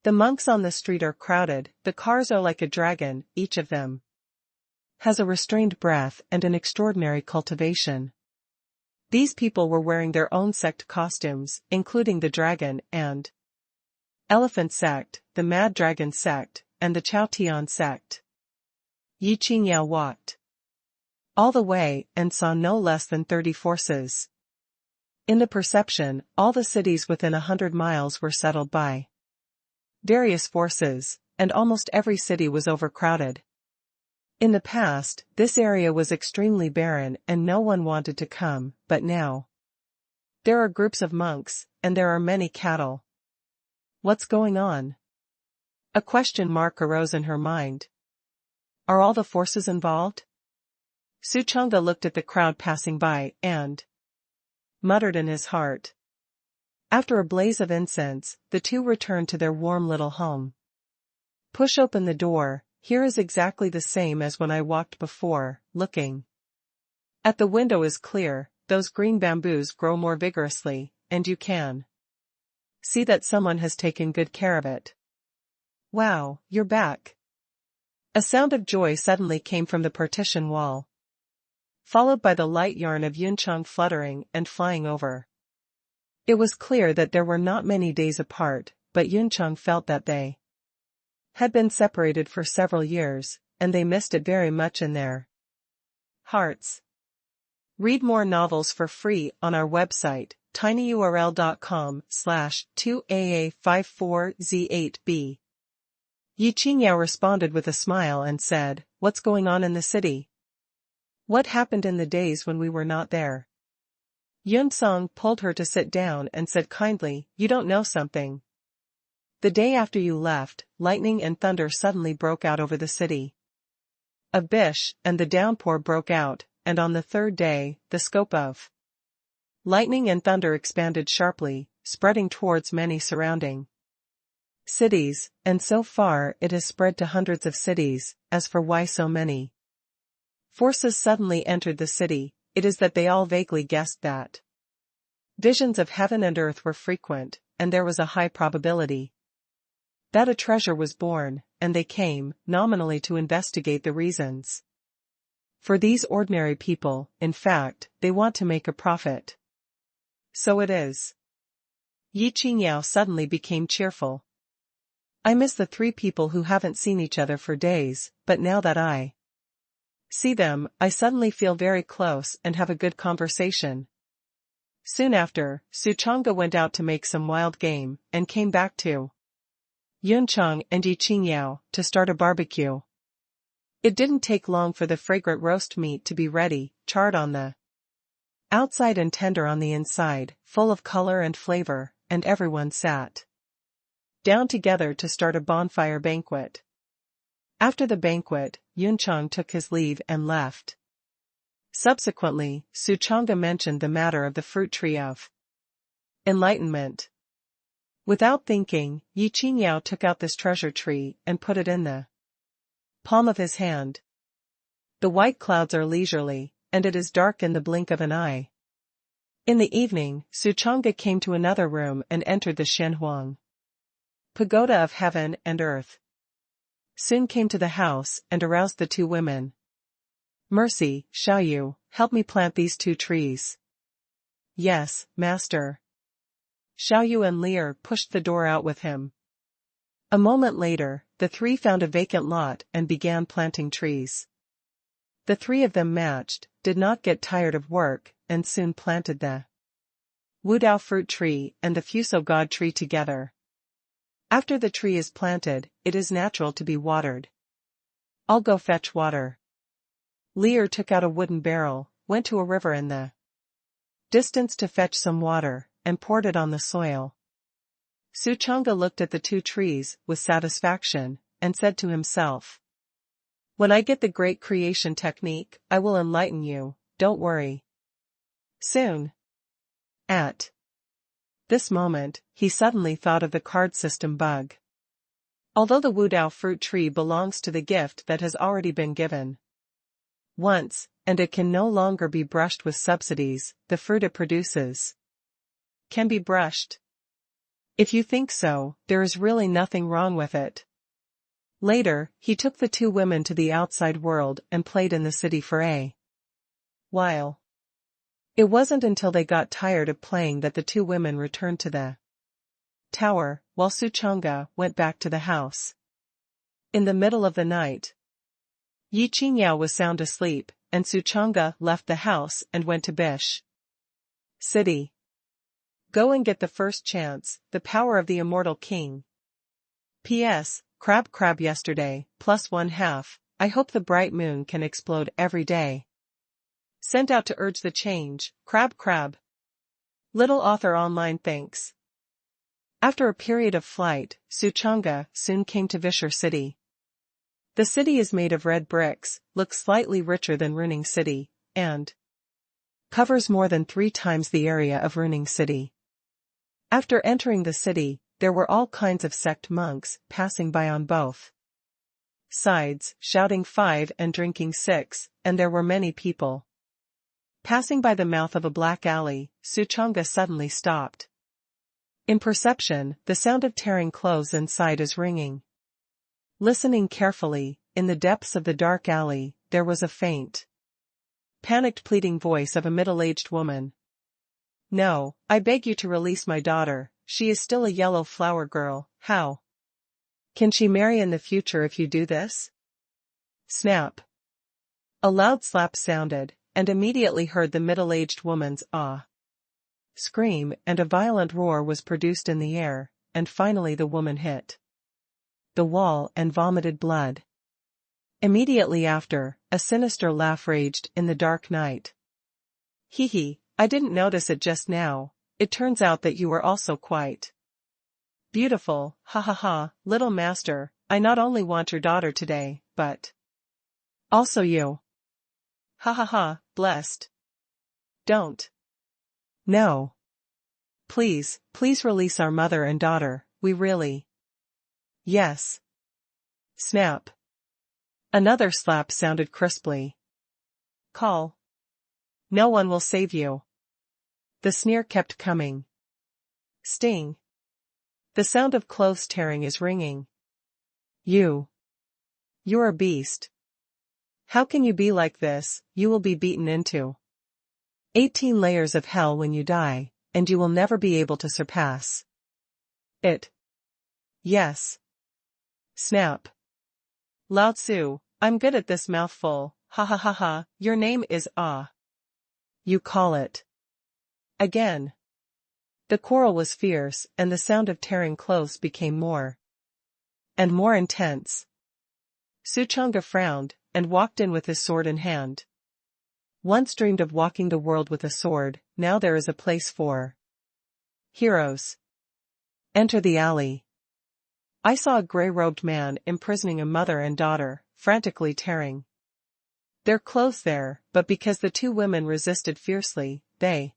the monks on the street are crowded, the cars are like a dragon, each of them has a restrained breath and an extraordinary cultivation. These people were wearing their own sect costumes, including the dragon and elephant sect, the mad dragon sect, and the Chao Tian sect. Yi Qingyao walked all the way and saw no less than 30 forces. In the perception, all the cities within 100 miles were settled by various forces, and almost every city was overcrowded. In the past, this area was extremely barren and no one wanted to come, but now there are groups of monks, and there are many cattle. What's going on? A question mark arose in her mind. Are all the forces involved? Suchanga looked at the crowd passing by, and muttered in his heart. After a blaze of incense, the two returned to their warm little home. Push open the door. Here is exactly the same as when I walked before. Looking at the window is clear, those green bamboos grow more vigorously, and you can see that someone has taken good care of it. Wow, you're back. A sound of joy suddenly came from the partition wall, followed by the light yarn of Yuncheng fluttering and flying over. It was clear that there were not many days apart, but Yuncheng felt that they had been separated for several years, and they missed it very much in their hearts. Read more novels for free on our website, tinyurl.com/2aa54z8b. Yi Qingyao responded with a smile and said, "What's going on in the city? What happened in the days when we were not there?" Yunsong pulled her to sit down and said kindly, "You don't know something. The day after you left, lightning and thunder suddenly broke out over the city. A bish, and the downpour broke out, and on the third day, the scope of lightning and thunder expanded sharply, spreading towards many surrounding cities, and so far it has spread to hundreds of cities. As for why so many forces suddenly entered the city, it is that they all vaguely guessed that visions of heaven and earth were frequent, and there was a high probability that a treasure was born, and they came, nominally to investigate the reasons. For these ordinary people, in fact, they want to make a profit. So it is." Yi Qingyao suddenly became cheerful. "I miss the three people who haven't seen each other for days, but now that I see them, I suddenly feel very close and have a good conversation." Soon after, Suchanga went out to make some wild game, and came back to Yuncheng and Yi Qingyao to start a barbecue. It didn't take long for the fragrant roast meat to be ready, charred on the outside and tender on the inside, full of color and flavor, and everyone sat down together to start a bonfire banquet. After the banquet, Yuncheng took his leave and left. Subsequently, Suchanga mentioned the matter of the fruit tree of enlightenment. Without thinking, Yi Qingyao took out this treasure tree and put it in the palm of his hand. The white clouds are leisurely, and it is dark in the blink of an eye. In the evening, Suchanga came to another room and entered the Shenhuang pagoda of heaven and earth. Soon came to the house and aroused the two women. "Mercy, Xiaoyu, help me plant these two trees." "Yes, master." Xiaoyu and Lear pushed the door out with him. A moment later, the three found a vacant lot and began planting trees. The three of them matched, did not get tired of work, and soon planted the Wudao fruit tree and the Fuso God tree together. After the tree is planted, it is natural to be watered. "I'll go fetch water." Lear took out a wooden barrel, went to a river in the distance to fetch some water, and poured it on the soil. Suchanga looked at the two trees with satisfaction, and said to himself, "When I get the great creation technique, I will enlighten you, don't worry. Soon." At this moment, he suddenly thought of the card system bug. Although the Wudao fruit tree belongs to the gift that has already been given once, and it can no longer be brushed with subsidies, the fruit it produces can be brushed. If you think so, there is really nothing wrong with it. Later, he took the two women to the outside world and played in the city for a while. It wasn't until they got tired of playing that the two women returned to the tower, while Suchanga went back to the house. In the middle of the night, Yi Qingyao was sound asleep, and Suchanga left the house and went to Bish City. "Go and get the first chance, the power of the immortal king. P.S. Crab yesterday, +1/2, I hope the bright moon can explode every day. Sent out to urge the change, crab. Little author online thanks." After a period of flight, Suchanga soon came to Visher City. The city is made of red bricks, looks slightly richer than Ruining City, and covers more than 3 times the area of Ruining City. After entering the city, there were all kinds of sect monks passing by on both sides, shouting 5 and drinking 6, and there were many people. Passing by the mouth of a black alley, Suchanga suddenly stopped. In perception, the sound of tearing clothes inside is ringing. Listening carefully, in the depths of the dark alley, there was a faint, panicked pleading voice of a middle-aged woman. "No, I beg you to release my daughter, she is still a yellow flower girl. How can she marry in the future if you do this?" Snap. A loud slap sounded, and immediately heard the middle-aged woman's "ah" scream, and a violent roar was produced in the air, and finally the woman hit the wall and vomited blood. Immediately after, a sinister laugh raged in the dark night. "Hee hee, I didn't notice it just now. It turns out that you were also quite beautiful, ha ha ha, little master. I not only want your daughter today, but also you. Ha ha ha, blessed. Don't. No. Please, please release our mother and daughter, we really. Yes." Snap. Another slap sounded crisply. "Call. No one will save you." The sneer kept coming. Sting. The sound of clothes tearing is ringing. You're a beast. How can you be like this? You will be beaten into 18 layers of hell when you die, and you will never be able to surpass it. Yes. Snap. Lao Tzu, I'm good at this mouthful, ha ha ha ha, your name is Ah. You call it. Again. The quarrel was fierce, and the sound of tearing clothes became more and more intense. Suchanga frowned, and walked in with his sword in hand. Once dreamed of walking the world with a sword, now there is a place for heroes. Enter the alley. I saw a gray-robed man imprisoning a mother and daughter, frantically tearing their clothes there, but because the two women resisted fiercely, they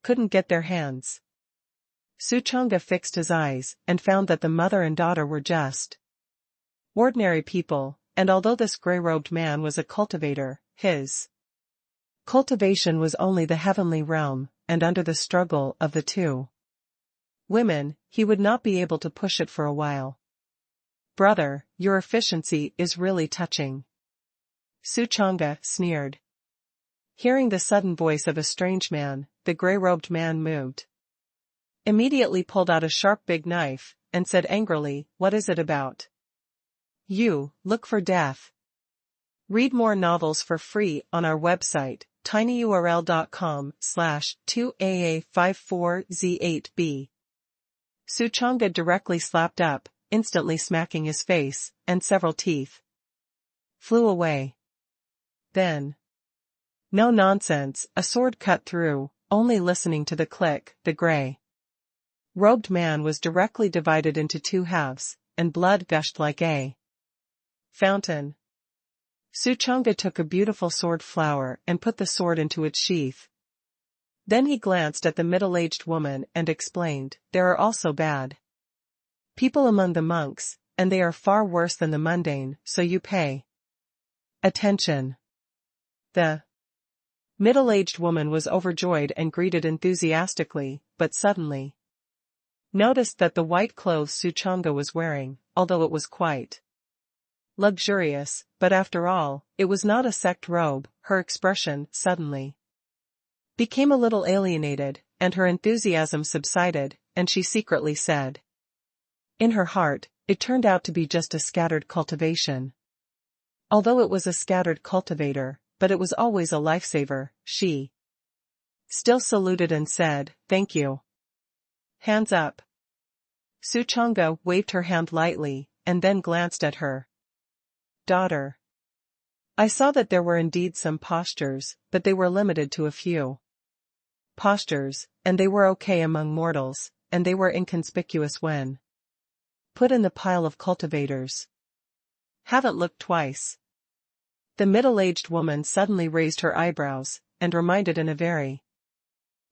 couldn't get their hands. Suchanga fixed his eyes, and found that the mother and daughter were just ordinary people, and although this gray-robed man was a cultivator, his cultivation was only the heavenly realm, and under the struggle of the two women, he would not be able to push it for a while. Brother, your efficiency is really touching. Suchanga sneered. Hearing the sudden voice of a strange man, the gray-robed man moved. Immediately pulled out a sharp big knife, and said angrily, "What is it about? You, look for death." Read more novels for free on our website, tinyurl.com/2AA54Z8B. Suchanga directly slapped up, instantly smacking his face, and several teeth flew away. Then. No nonsense, a sword cut through, only listening to the click, the gray-robed man was directly divided into two halves, and blood gushed like a fountain. Suchanga took a beautiful sword flower and put the sword into its sheath. Then he glanced at the middle-aged woman and explained, "There are also bad people among the monks, and they are far worse than the mundane, so you pay attention." The middle-aged woman was overjoyed and greeted enthusiastically, but suddenly noticed that the white clothes Suchanga was wearing, although it was quite luxurious, but after all, it was not a sect robe, her expression suddenly became a little alienated, and her enthusiasm subsided, and she secretly said in her heart, it turned out to be just a scattered cultivation. Although it was a scattered cultivator, but it was always a lifesaver, she still saluted and said, "Thank you." Hands up. Suchanga waved her hand lightly, and then glanced at her daughter. I saw that there were indeed some postures, but they were limited to a few postures, and they were okay among mortals, and they were inconspicuous when put in the pile of cultivators. Haven't looked twice. The middle-aged woman suddenly raised her eyebrows, and reminded in a very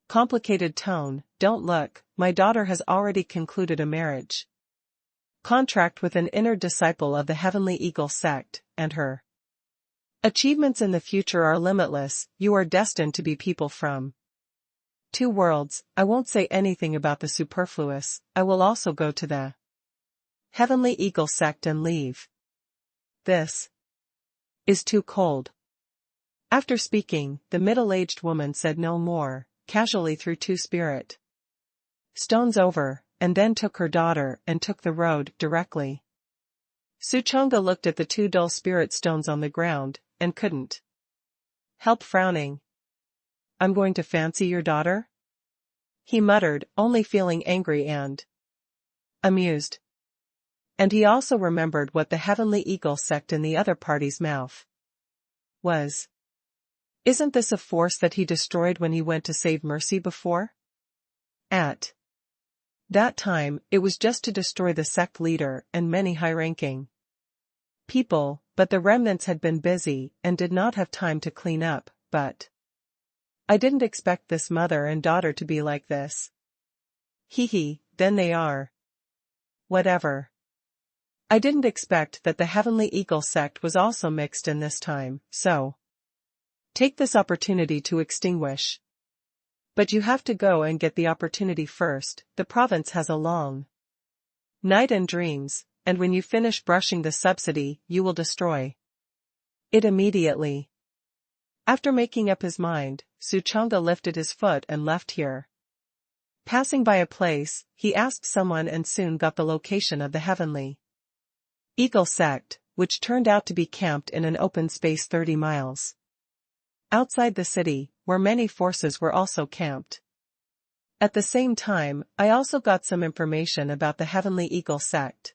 complicated tone, "Don't look, my daughter has already concluded a marriage contract with an inner disciple of the Heavenly Eagle sect, and her achievements in the future are limitless. You are destined to be people from two worlds. I won't say anything about the superfluous. I will also go to the Heavenly Eagle sect and leave. This is too cold." After speaking, the middle-aged woman said no more, casually threw 2 spirit stones over, and then took her daughter and took the road directly. Suchanga looked at the 2 dull spirit stones on the ground, and couldn't Help frowning. I'm going to fancy your daughter? He muttered, only feeling angry and amused. And he also remembered what the Heavenly Eagle sect in the other party's mouth was. Isn't this a force that he destroyed when he went to save Mercy before? At that time, it was just to destroy the sect leader and many high-ranking people, but the remnants had been busy and did not have time to clean up, but I didn't expect this mother and daughter to be like this. Hee, then they are. Whatever. I didn't expect that the Heavenly Eagle sect was also mixed in this time, so take this opportunity to extinguish. But you have to go and get the opportunity first. The province has a long night and dreams, and when you finish brushing the subsidy, you will destroy it immediately. After making up his mind, Suchanga lifted his foot and left here. Passing by a place, he asked someone and soon got the location of the Heavenly Eagle sect, which turned out to be camped in an open space 30 miles outside the city, where many forces were also camped. At the same time, I also got some information about the Heavenly Eagle sect.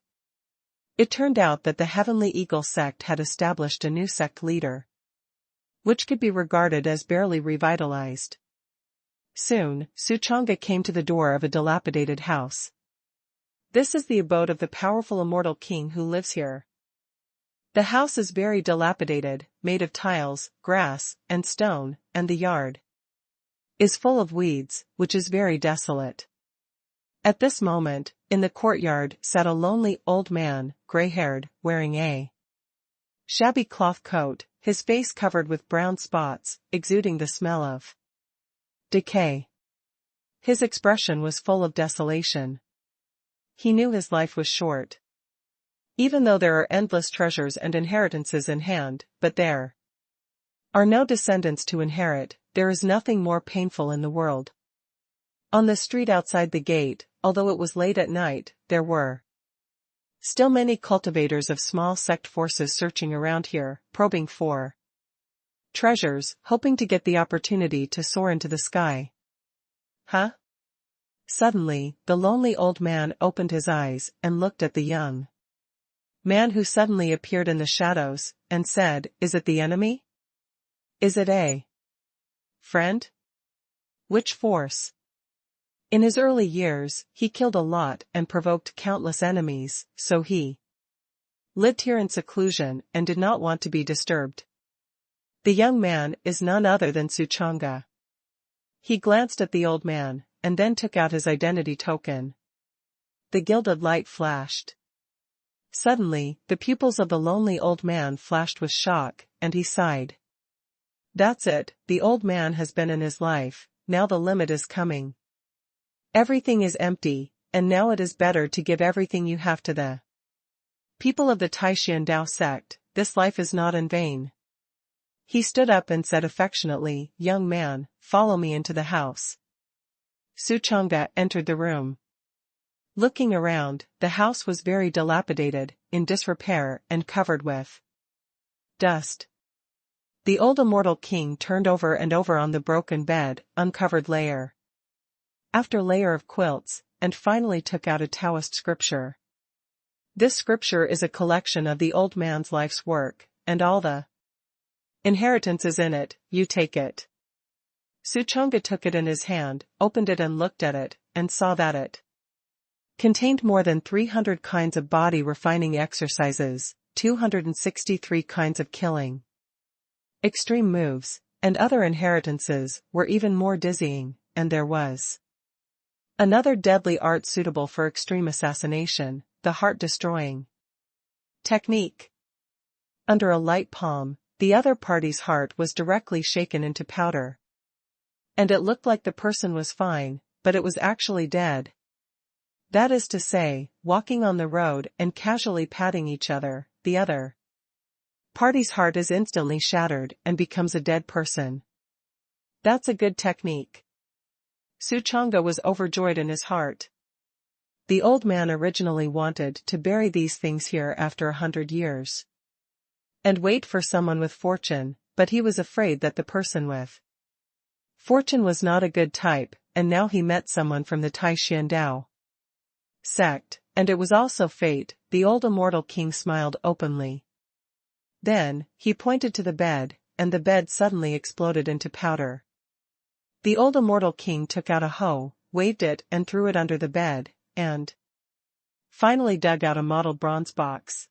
It turned out that the Heavenly Eagle sect had established a new sect leader, which could be regarded as barely revitalized. Soon, Suchanga came to the door of a dilapidated house. This is the abode of the powerful immortal king who lives here. The house is very dilapidated, made of tiles, grass, and stone, and the yard is full of weeds, which is very desolate. At this moment, in the courtyard sat a lonely old man, gray-haired, wearing a shabby cloth coat, his face covered with brown spots, exuding the smell of decay. His expression was full of desolation. He knew his life was short. Even though there are endless treasures and inheritances in hand, but there are no descendants to inherit, there is nothing more painful in the world. On the street outside the gate, although it was late at night, there were still many cultivators of small sect forces searching around here, probing for treasures, hoping to get the opportunity to soar into the sky. Huh? Suddenly, the lonely old man opened his eyes and looked at the young man who suddenly appeared in the shadows, and said, "Is it the enemy? Is it a friend? Which force?" In his early years, he killed a lot and provoked countless enemies, so he lived here in seclusion and did not want to be disturbed. The young man is none other than Suchanga. He glanced at the old man, and then took out his identity token. The gilded light flashed. Suddenly, the pupils of the lonely old man flashed with shock, and he sighed. That's it, the old man has been in his life, now the limit is coming. Everything is empty, and now it is better to give everything you have to the people of the Taishan Dao sect. This life is not in vain. He stood up and said affectionately, "Young man, follow me into the house." Suchanga entered the room. Looking around, the house was very dilapidated, in disrepair and covered with dust. The old immortal king turned over and over on the broken bed, uncovered layer after layer of quilts, and finally took out a Taoist scripture. This scripture is a collection of the old man's life's work, and all the inheritance is in it. You take it. Suchanga took it in his hand, opened it and looked at it, and saw that it contained more than 300 kinds of body refining exercises, 263 kinds of killing extreme moves, and other inheritances were even more dizzying, and there was another deadly art suitable for extreme assassination, the heart-destroying technique. Under a light palm, the other party's heart was directly shaken into powder. And it looked like the person was fine, but it was actually dead. That is to say, walking on the road and casually patting each other, the other party's heart is instantly shattered and becomes a dead person. That's a good technique. Suchanga was overjoyed in his heart. The old man originally wanted to bury these things here after 100 years. And wait for someone with fortune, but he was afraid that the person with fortune was not a good type, and now he met someone from the Tai Xian Dao sect, and it was also fate. The old immortal king smiled openly. Then, he pointed to the bed, and the bed suddenly exploded into powder. The old immortal king took out a hoe, waved it and threw it under the bed, and finally dug out a mottled bronze box.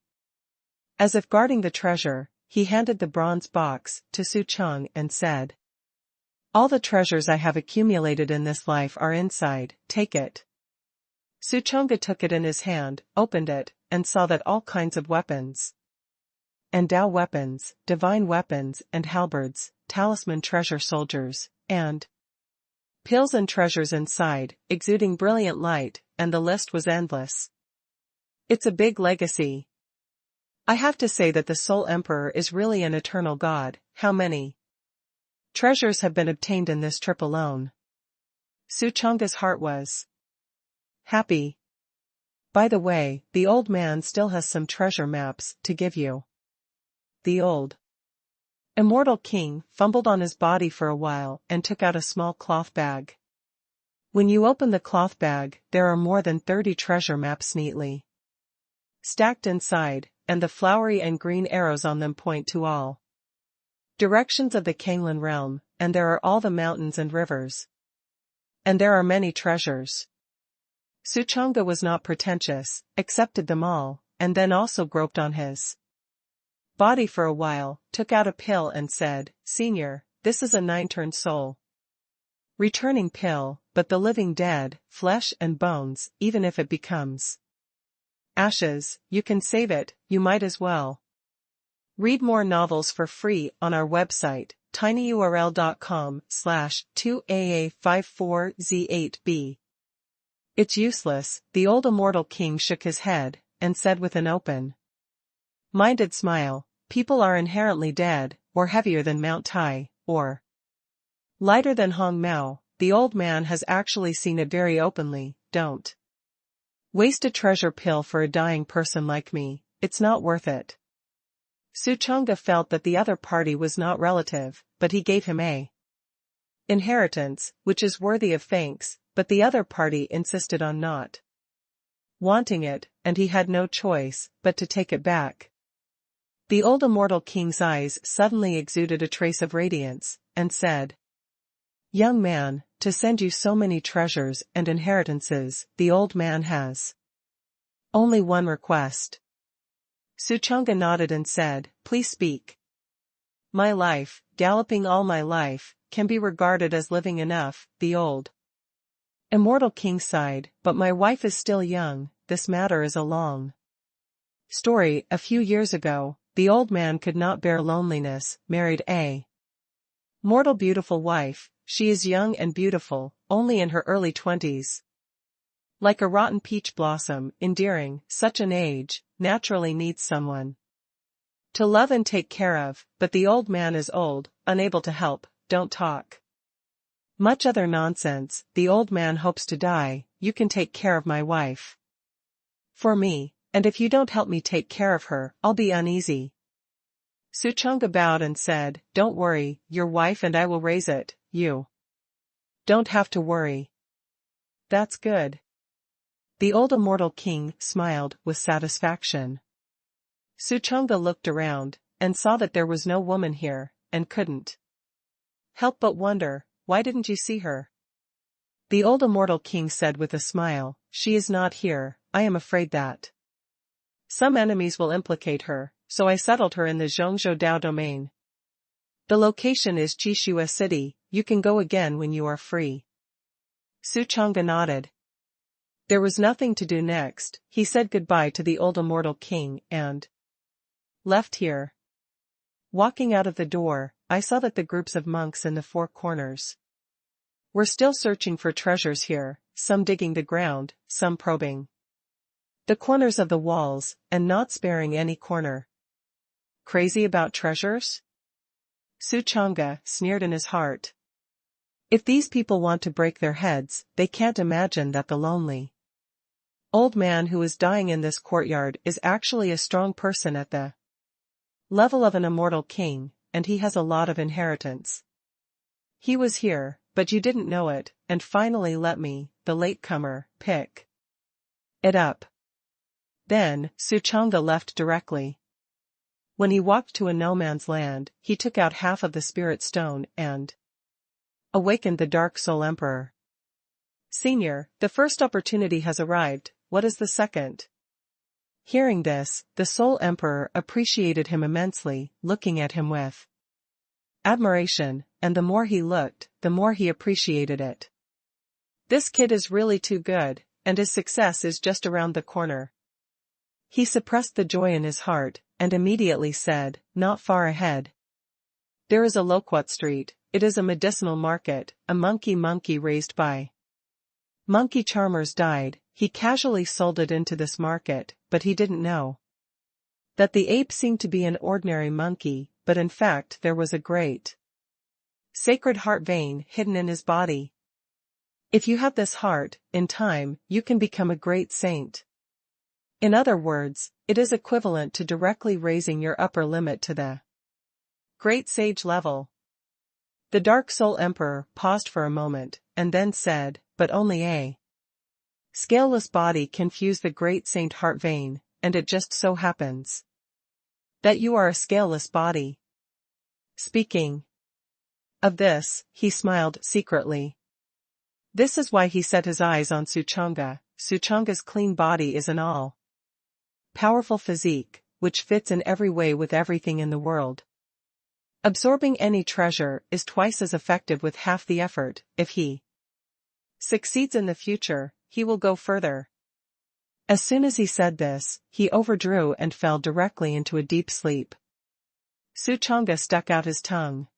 As if guarding the treasure, he handed the bronze box to Su Cheng and said, "All the treasures I have accumulated in this life are inside, take it." Su Chonga took it in his hand, opened it, and saw that all kinds of weapons and Dao weapons, divine weapons and halberds, talisman treasure soldiers, and pills and treasures inside, exuding brilliant light, and the list was endless. It's a big legacy. I have to say that the Soul Emperor is really an eternal god. How many treasures have been obtained in this trip alone? Su Chonga's heart was happy. By the way, the old man still has some treasure maps to give you. The old immortal king fumbled on his body for a while and took out a small cloth bag. When you open the cloth bag, there are more than 30 treasure maps neatly stacked inside, and the flowery and green arrows on them point to all directions of the Kanglan realm, and there are all the mountains and rivers. And there are many treasures. Su Chonga was not pretentious, accepted them all, and then also groped on his body for a while, took out a pill and said, "Senior, this is a 9-turned soul returning pill, but the living dead, flesh and bones, even if it becomes ashes, you can save it, you might as well." Read more novels for free on our website, tinyurl.com/2aa54z8b. It's useless. The old immortal king shook his head, and said with an open-minded smile, "People are inherently dead, or heavier than Mount Tai, or lighter than Hong Mao. The old man has actually seen it very openly. Don't waste a treasure pill for a dying person like me, it's not worth it." Su Chonga felt that the other party was not relative, but he gave him a inheritance, which is worthy of thanks, but the other party insisted on not wanting it, and he had no choice but to take it back. The old immortal king's eyes suddenly exuded a trace of radiance, and said, "Young man, to send you so many treasures and inheritances, the old man has only one request." Su Chonga nodded and said, "Please speak." "My life, galloping all my life, can be regarded as living enough," the old immortal king sighed, "but my wife is still young. This matter is a long story. A few years ago, the old man could not bear loneliness, married a mortal beautiful wife. She is young and beautiful, only in her early 20s. Like a rotten peach blossom, endearing. Such an age naturally needs someone to love and take care of, but the old man is old, unable to help. Don't talk much other nonsense. The old man hopes to die. You can take care of my wife for me, and if you don't help me take care of her, I'll be uneasy." Su Chonga bowed and said, "Don't worry, your wife and I will raise it. You don't have to worry." "That's good." The old immortal king smiled with satisfaction. Su Chonga looked around, and saw that there was no woman here, and couldn't help but wonder, why didn't you see her? The old immortal king said with a smile, "She is not here. I am afraid that some enemies will implicate her, so I settled her in the Zhongzhou Dao domain. The location is Chishua City. You can go again when you are free." Su Chonga nodded. There was nothing to do next. He said goodbye to the old immortal king and left here. Walking out of the door, I saw that the groups of monks in the four corners were still searching for treasures here, some digging the ground, some probing the corners of the walls, and not sparing any corner. Crazy about treasures? Su Chonga sneered in his heart. If these people want to break their heads, they can't imagine that the lonely old man who is dying in this courtyard is actually a strong person at the level of an immortal king, and he has a lot of inheritance. He was here, but you didn't know it, and finally let me, the latecomer, pick it up. Then, Suchanga left directly. When he walked to a no-man's land, he took out half of the spirit stone and awakened the Dark Soul Emperor. Senior, the first opportunity has arrived, what is the second? Hearing this, the Soul Emperor appreciated him immensely, looking at him with admiration, and the more he looked, the more he appreciated it. This kid is really too good, and his success is just around the corner. He suppressed the joy in his heart, and immediately said, not far ahead. There is a loquat street, it is a medicinal market, a monkey raised by monkey charmers died, he casually sold it into this market, but he didn't know that the ape seemed to be an ordinary monkey, but in fact there was a great sacred heart vein hidden in his body. If you have this heart, in time, you can become a great saint. In other words, it is equivalent to directly raising your upper limit to the great sage level. The Dark Soul Emperor paused for a moment, and then said, but only a scaleless body can fuse the great saint heart vein, and it just so happens that you are a scaleless body. Speaking of this, he smiled secretly. This is why he set his eyes on Suchanga. Suchanga's clean body is an all-powerful physique, which fits in every way with everything in the world. Absorbing any treasure is twice as effective with half the effort. If he succeeds in the future, he will go further. As soon as he said this, he overdrew and fell directly into a deep sleep. Suchanga stuck out his tongue.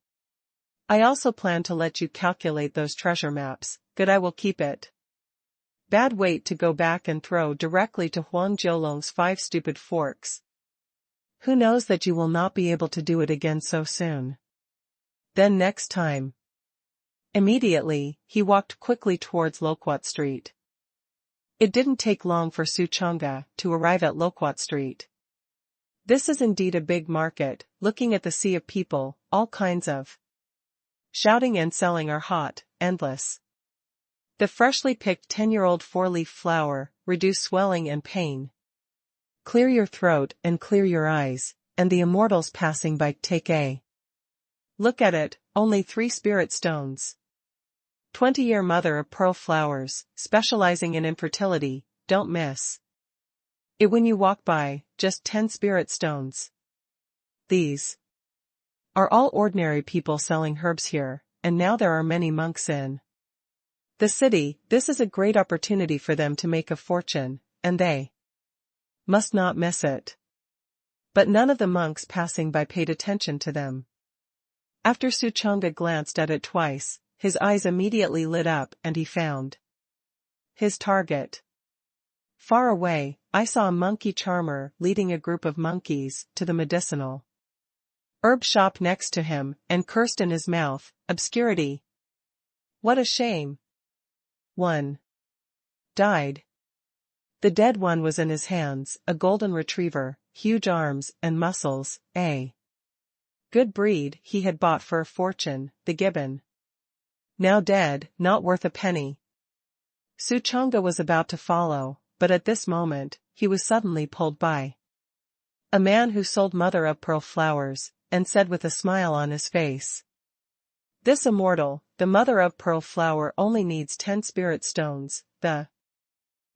I also plan to let you calculate those treasure maps. Good, I will keep it. Bad, wait to go back and throw directly to Huang Jiulong's 5 stupid forks. Who knows that you will not be able to do it again so soon. Then next time. Immediately, he walked quickly towards Loquat Street. It didn't take long for Suchanga to arrive at Loquat Street. This is indeed a big market. Looking at the sea of people, all kinds of shouting and selling are hot, endless. The freshly picked 10-year-old 4-leaf flower, reduce swelling and pain. Clear your throat and clear your eyes, and the Immortals passing by take a look at it, only 3 spirit stones. 20-year mother of pearl flowers, specializing in infertility, don't miss it when you walk by, just 10 spirit stones. These are all ordinary people selling herbs here, and now there are many monks in the city. This is a great opportunity for them to make a fortune, and they must not miss it. But none of the monks passing by paid attention to them. After Suchanga glanced at it twice, his eyes immediately lit up and he found his target. Far away, I saw a monkey charmer leading a group of monkeys to the medicinal herb shop next to him, and cursed in his mouth, obscurity. What a shame. One died. The dead one was in his hands, a golden retriever, huge arms and muscles, a good breed he had bought for a fortune, the gibbon. Now dead, not worth a penny. Suchanga was about to follow, but at this moment, he was suddenly pulled by a man who sold mother-of-pearl flowers, and said with a smile on his face, this immortal, the mother-of-pearl flower only needs 10 spirit stones, the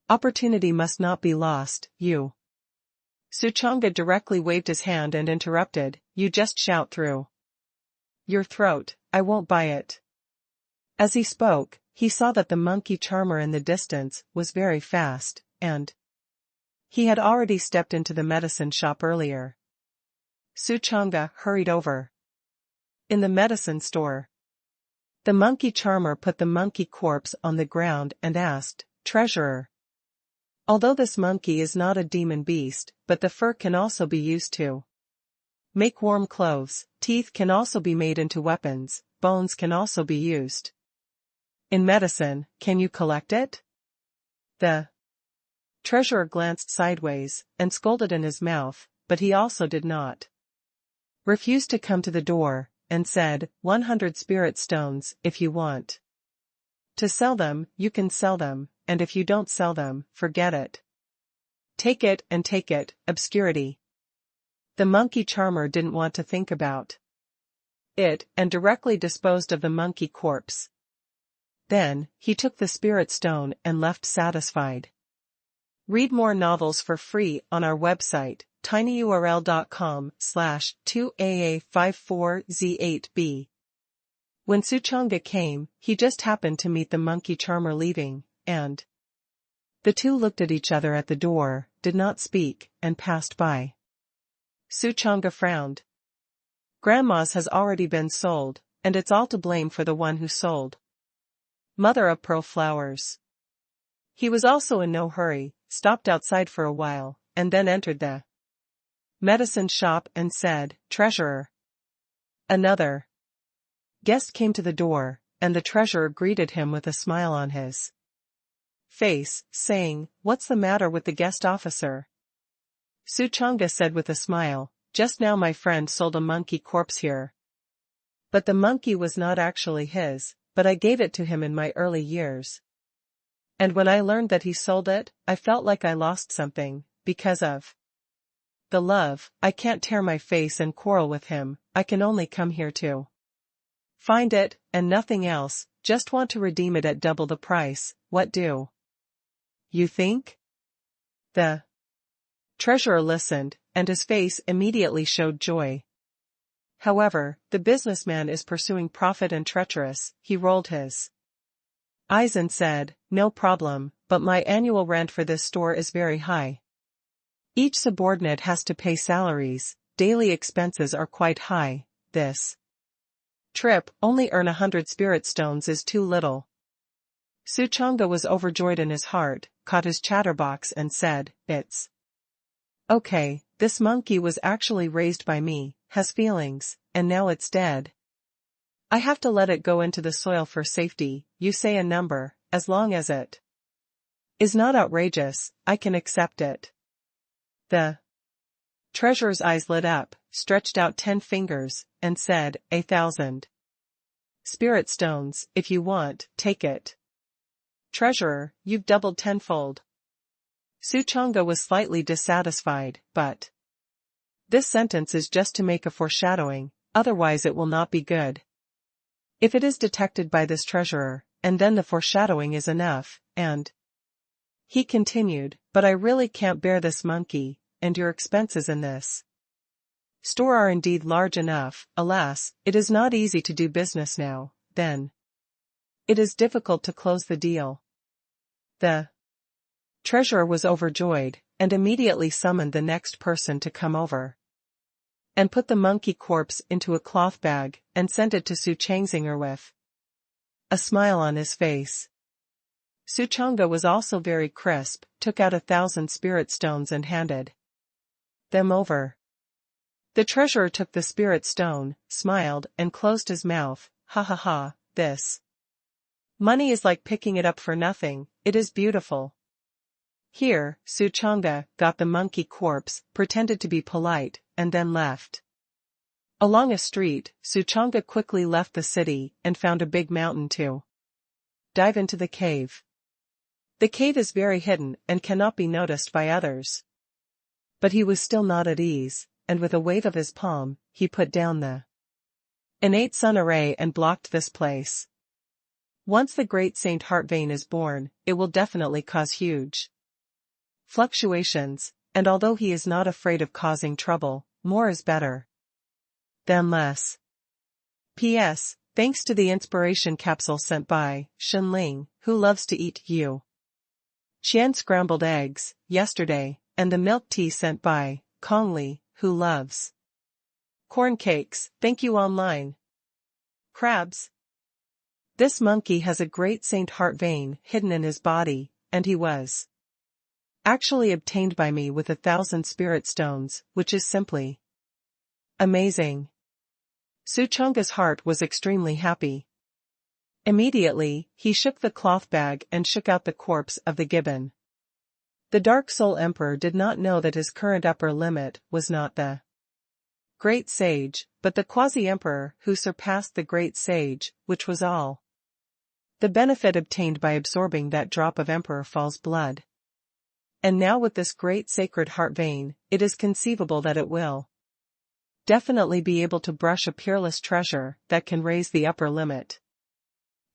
opportunity must not be lost, you. Suchanga directly waved his hand and interrupted, you just shout through your throat, I won't buy it. As he spoke, he saw that the monkey charmer in the distance was very fast, and he had already stepped into the medicine shop earlier. Suchanga hurried over. In the medicine store, the monkey charmer put the monkey corpse on the ground and asked, treasurer, although this monkey is not a demon beast, but the fur can also be used to make warm clothes, teeth can also be made into weapons, bones can also be used in medicine, can you collect it? The treasurer glanced sideways, and scolded in his mouth, but he also did not refused to come to the door, and said, 100 spirit stones if you want to sell them, you can sell them, and if you don't sell them, forget it. Take it and take it, obscurity. The monkey charmer didn't want to think about it, and directly disposed of the monkey corpse. Then, he took the spirit stone and left satisfied. Read more novels for free on our website, tinyurl.com/2aa54z8b. When Suchanga came, he just happened to meet the monkey charmer leaving, and the two looked at each other at the door, did not speak, and passed by. Suchanga frowned. Grandma's has already been sold, and it's all to blame for the one who sold. Mother of pearl flowers. He was also in no hurry, stopped outside for a while, and then entered the medicine shop and said, "Treasurer." Another guest came to the door, and the treasurer greeted him with a smile on his face, saying, "What's the matter with the guest officer?" Suchanga said with a smile, "Just now my friend sold a monkey corpse here. But the monkey was not actually his, but I gave it to him in my early years. And when I learned that he sold it, I felt like I lost something, because of the love. I can't tear my face and quarrel with him, I can only come here to find it, and nothing else, just want to redeem it at double the price. What do you think?" The treasurer listened, and his face immediately showed joy. However, the businessman is pursuing profit and treacherous. He rolled his eyes and said, "No problem, but my annual rent for this store is very high. Each subordinate has to pay salaries, daily expenses are quite high, this trip, only earn 100 spirit stones is too little." Suchanga was overjoyed in his heart, caught his chatterbox and said, "It's okay, this monkey was actually raised by me, has feelings, and now it's dead. I have to let it go into the soil for safety. You say a number, as long as it is not outrageous, I can accept it." The treasurer's eyes lit up, stretched out 10 fingers, and said, 1,000 spirit stones, if you want, take it. Treasurer, you've doubled tenfold. Suchanga was slightly dissatisfied, but this sentence is just to make a foreshadowing, otherwise it will not be good. If it is detected by this treasurer, and then the foreshadowing is enough, and he continued, "But I really can't bear this monkey, and your expenses in this store are indeed large enough. Alas, it is not easy to do business now, then. It is difficult to close the deal." The treasurer was overjoyed, and immediately summoned the next person to come over and put the monkey corpse into a cloth bag, and sent it to Suchangzinger with a smile on his face. Suchanga was also very crisp, took out 1,000 spirit stones and handed them over. The treasurer took the spirit stone, smiled, and closed his mouth. "Ha ha ha, this money is like picking it up for nothing, it is beautiful." Here, Suchanga got the monkey corpse, pretended to be polite, and then left. Along a street, Suchanga quickly left the city, and found a big mountain to dive into the cave. The cave is very hidden, and cannot be noticed by others. But he was still not at ease, and with a wave of his palm, he put down the innate sun array and blocked this place. Once the great Saint Heart vein is born, it will definitely cause huge fluctuations, and although he is not afraid of causing trouble, more is better than less. P.S. Thanks to the inspiration capsule sent by Shenling, who loves to eat Qian scrambled eggs, yesterday, and the milk tea sent by Kongli, who loves corn cakes. Thank you online. Crabs. This monkey has a great Saint Heart vein hidden in his body, and he was actually obtained by me with 1,000 spirit stones, which is simply amazing. Suchanga's heart was extremely happy. Immediately, he shook the cloth bag and shook out the corpse of the gibbon. The Dark Soul Emperor did not know that his current upper limit was not the great sage, but the quasi-emperor who surpassed the great sage, which was all. The benefit obtained by absorbing that drop of Emperor Fall's blood. And now with this great sacred heart vein, it is conceivable that it will definitely be able to brush a peerless treasure that can raise the upper limit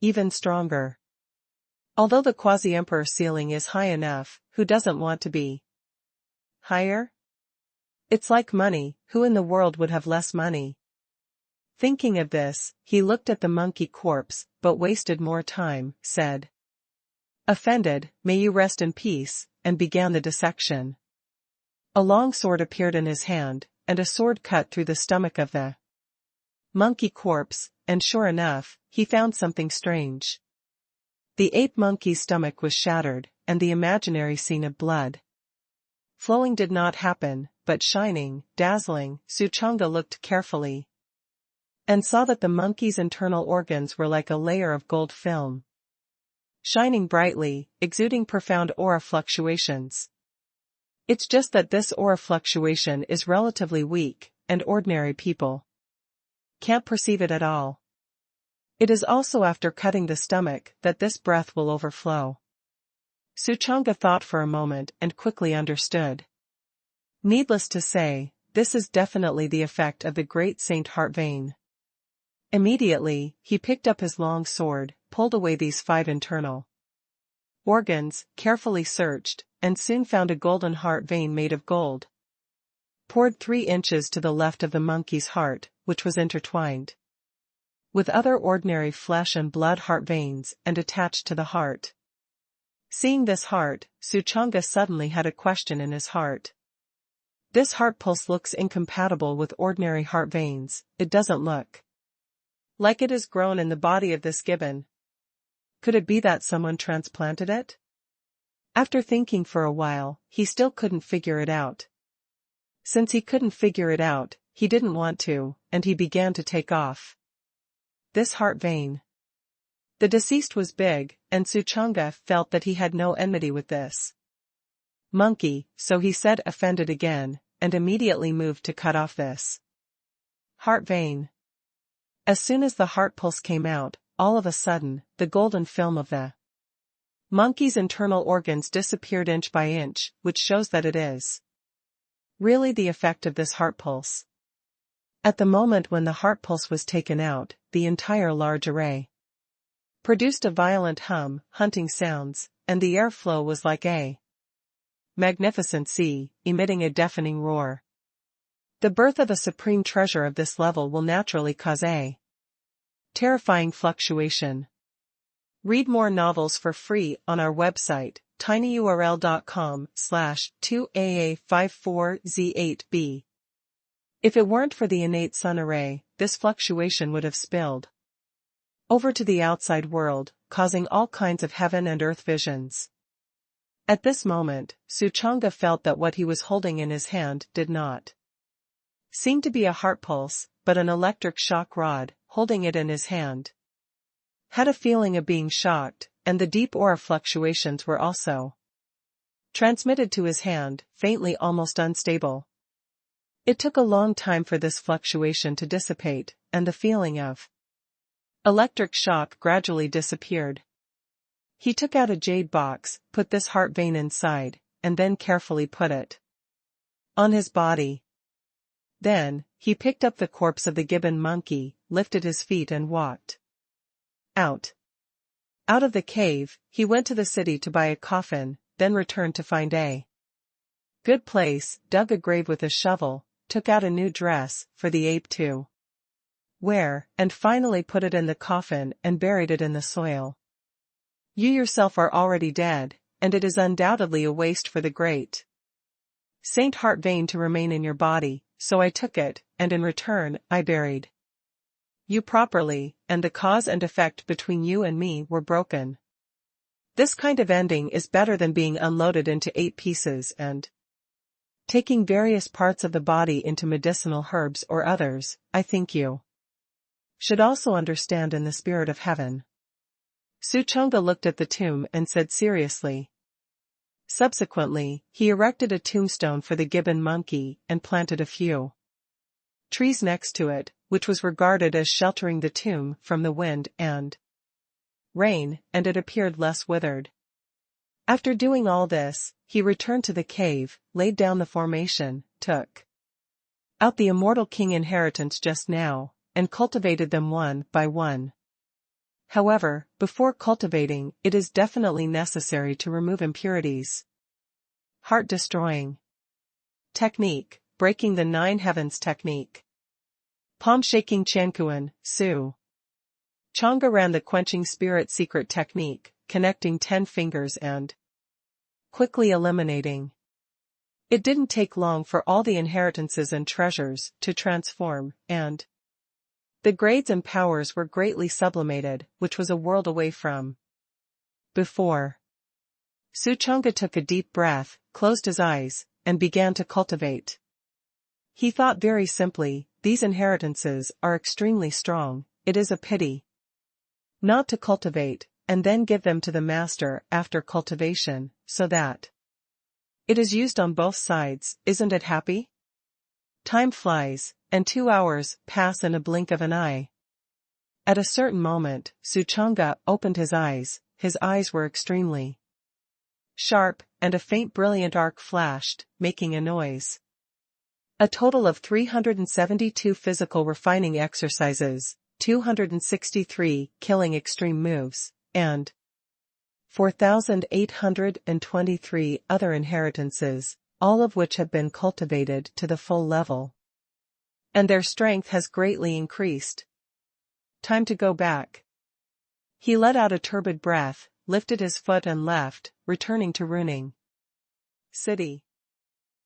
even stronger. Although the quasi-emperor ceiling is high enough, who doesn't want to be higher? It's like money, who in the world would have less money? Thinking of this, he looked at the monkey corpse, but wasted more time, said, "Offended, may you rest in peace," and began the dissection. A long sword appeared in his hand, and a sword cut through the stomach of the monkey corpse, and sure enough, he found something strange. The ape monkey's stomach was shattered, and the imaginary scene of blood flowing did not happen, but shining, dazzling. Suchanga looked carefully and saw that the monkey's internal organs were like a layer of gold film, shining brightly, exuding profound aura fluctuations. It's just that this aura fluctuation is relatively weak, and ordinary people can't perceive it at all. It is also after cutting the stomach that this breath will overflow. Suchanga thought for a moment and quickly understood. Needless to say, this is definitely the effect of the great Saint Heart vein. Immediately, he picked up his long sword, pulled away these 5 internal organs, carefully searched, and soon found a golden heart vein made of gold. Poured 3 inches to the left of the monkey's heart, which was intertwined with other ordinary flesh and blood heart veins and attached to the heart. Seeing this heart, Suchanga suddenly had a question in his heart. This heart pulse looks incompatible with ordinary heart veins. It doesn't look like it is grown in the body of this gibbon. Could it be that someone transplanted it? After thinking for a while, he still couldn't figure it out. Since he couldn't figure it out, he didn't want to, and he began to take off this heart vein. The deceased was big, and Suchanga felt that he had no enmity with this monkey, so he said offended again, and immediately moved to cut off this heart vein. As soon as the heart pulse came out, all of a sudden, the golden film of the monkey's internal organs disappeared inch by inch, which shows that it is really the effect of this heart pulse. At the moment when the heart pulse was taken out, the entire large array produced a violent hum, hunting sounds, and the airflow was like a magnificent sea, emitting a deafening roar. The birth of a supreme treasure of this level will naturally cause a terrifying fluctuation. Read more novels for free on our website, tinyurl.com/2AA54Z8b. If it weren't for the innate sun array, this fluctuation would have spilled over to the outside world, causing all kinds of heaven and earth visions. At this moment, Suchanga felt that what he was holding in his hand did not seem to be a heart pulse, but an electric shock rod. Holding it in his hand, had a feeling of being shocked, and the deep aura fluctuations were also transmitted to his hand, faintly almost unstable. It took a long time for this fluctuation to dissipate, and the feeling of electric shock gradually disappeared. He took out a jade box, put this heart vein inside, and then carefully put it on his body. Then, he picked up the corpse of the gibbon monkey, lifted his feet and walked out. Out of the cave, he went to the city to buy a coffin, then returned to find a good place, dug a grave with a shovel, took out a new dress for the ape to wear, and finally put it in the coffin and buried it in the soil. You yourself are already dead, and it is undoubtedly a waste for the great Saint Heart vein to remain in your body, so I took it, and in return, I buried you properly, and the cause and effect between you and me were broken. This kind of ending is better than being unloaded into 8 pieces and taking various parts of the body into medicinal herbs or others. I think you should also understand in the spirit of heaven. Suchanga looked at the tomb and said seriously. Subsequently, he erected a tombstone for the gibbon monkey and planted a few trees next to it, which was regarded as sheltering the tomb from the wind and rain, and it appeared less withered. After doing all this, he returned to the cave, laid down the formation, took out the immortal king inheritance just now, and cultivated them one by one. However, before cultivating, it is definitely necessary to remove impurities. Heart-destroying technique, breaking the 9 heavens technique. Palm-shaking Chankuan, Su. Chang'e ran the quenching spirit secret technique, connecting 10 fingers and quickly eliminating. It didn't take long for all the inheritances and treasures to transform, and the grades and powers were greatly sublimated, which was a world away from before. Su Chang'e took a deep breath, closed his eyes, and began to cultivate. He thought very simply, these inheritances are extremely strong, it is a pity not to cultivate, and then give them to the master after cultivation, so that it is used on both sides. Isn't it happy? Time flies, and 2 hours pass in a blink of an eye. At a certain moment, Su Chang'e opened his eyes were extremely sharp, and a faint brilliant arc flashed, making a noise. A total of 372 physical refining exercises, 263 killing extreme moves, and 4,823 other inheritances, all of which have been cultivated to the full level. And their strength has greatly increased. Time to go back. He let out a turbid breath, lifted his foot and left, returning to Ruining City.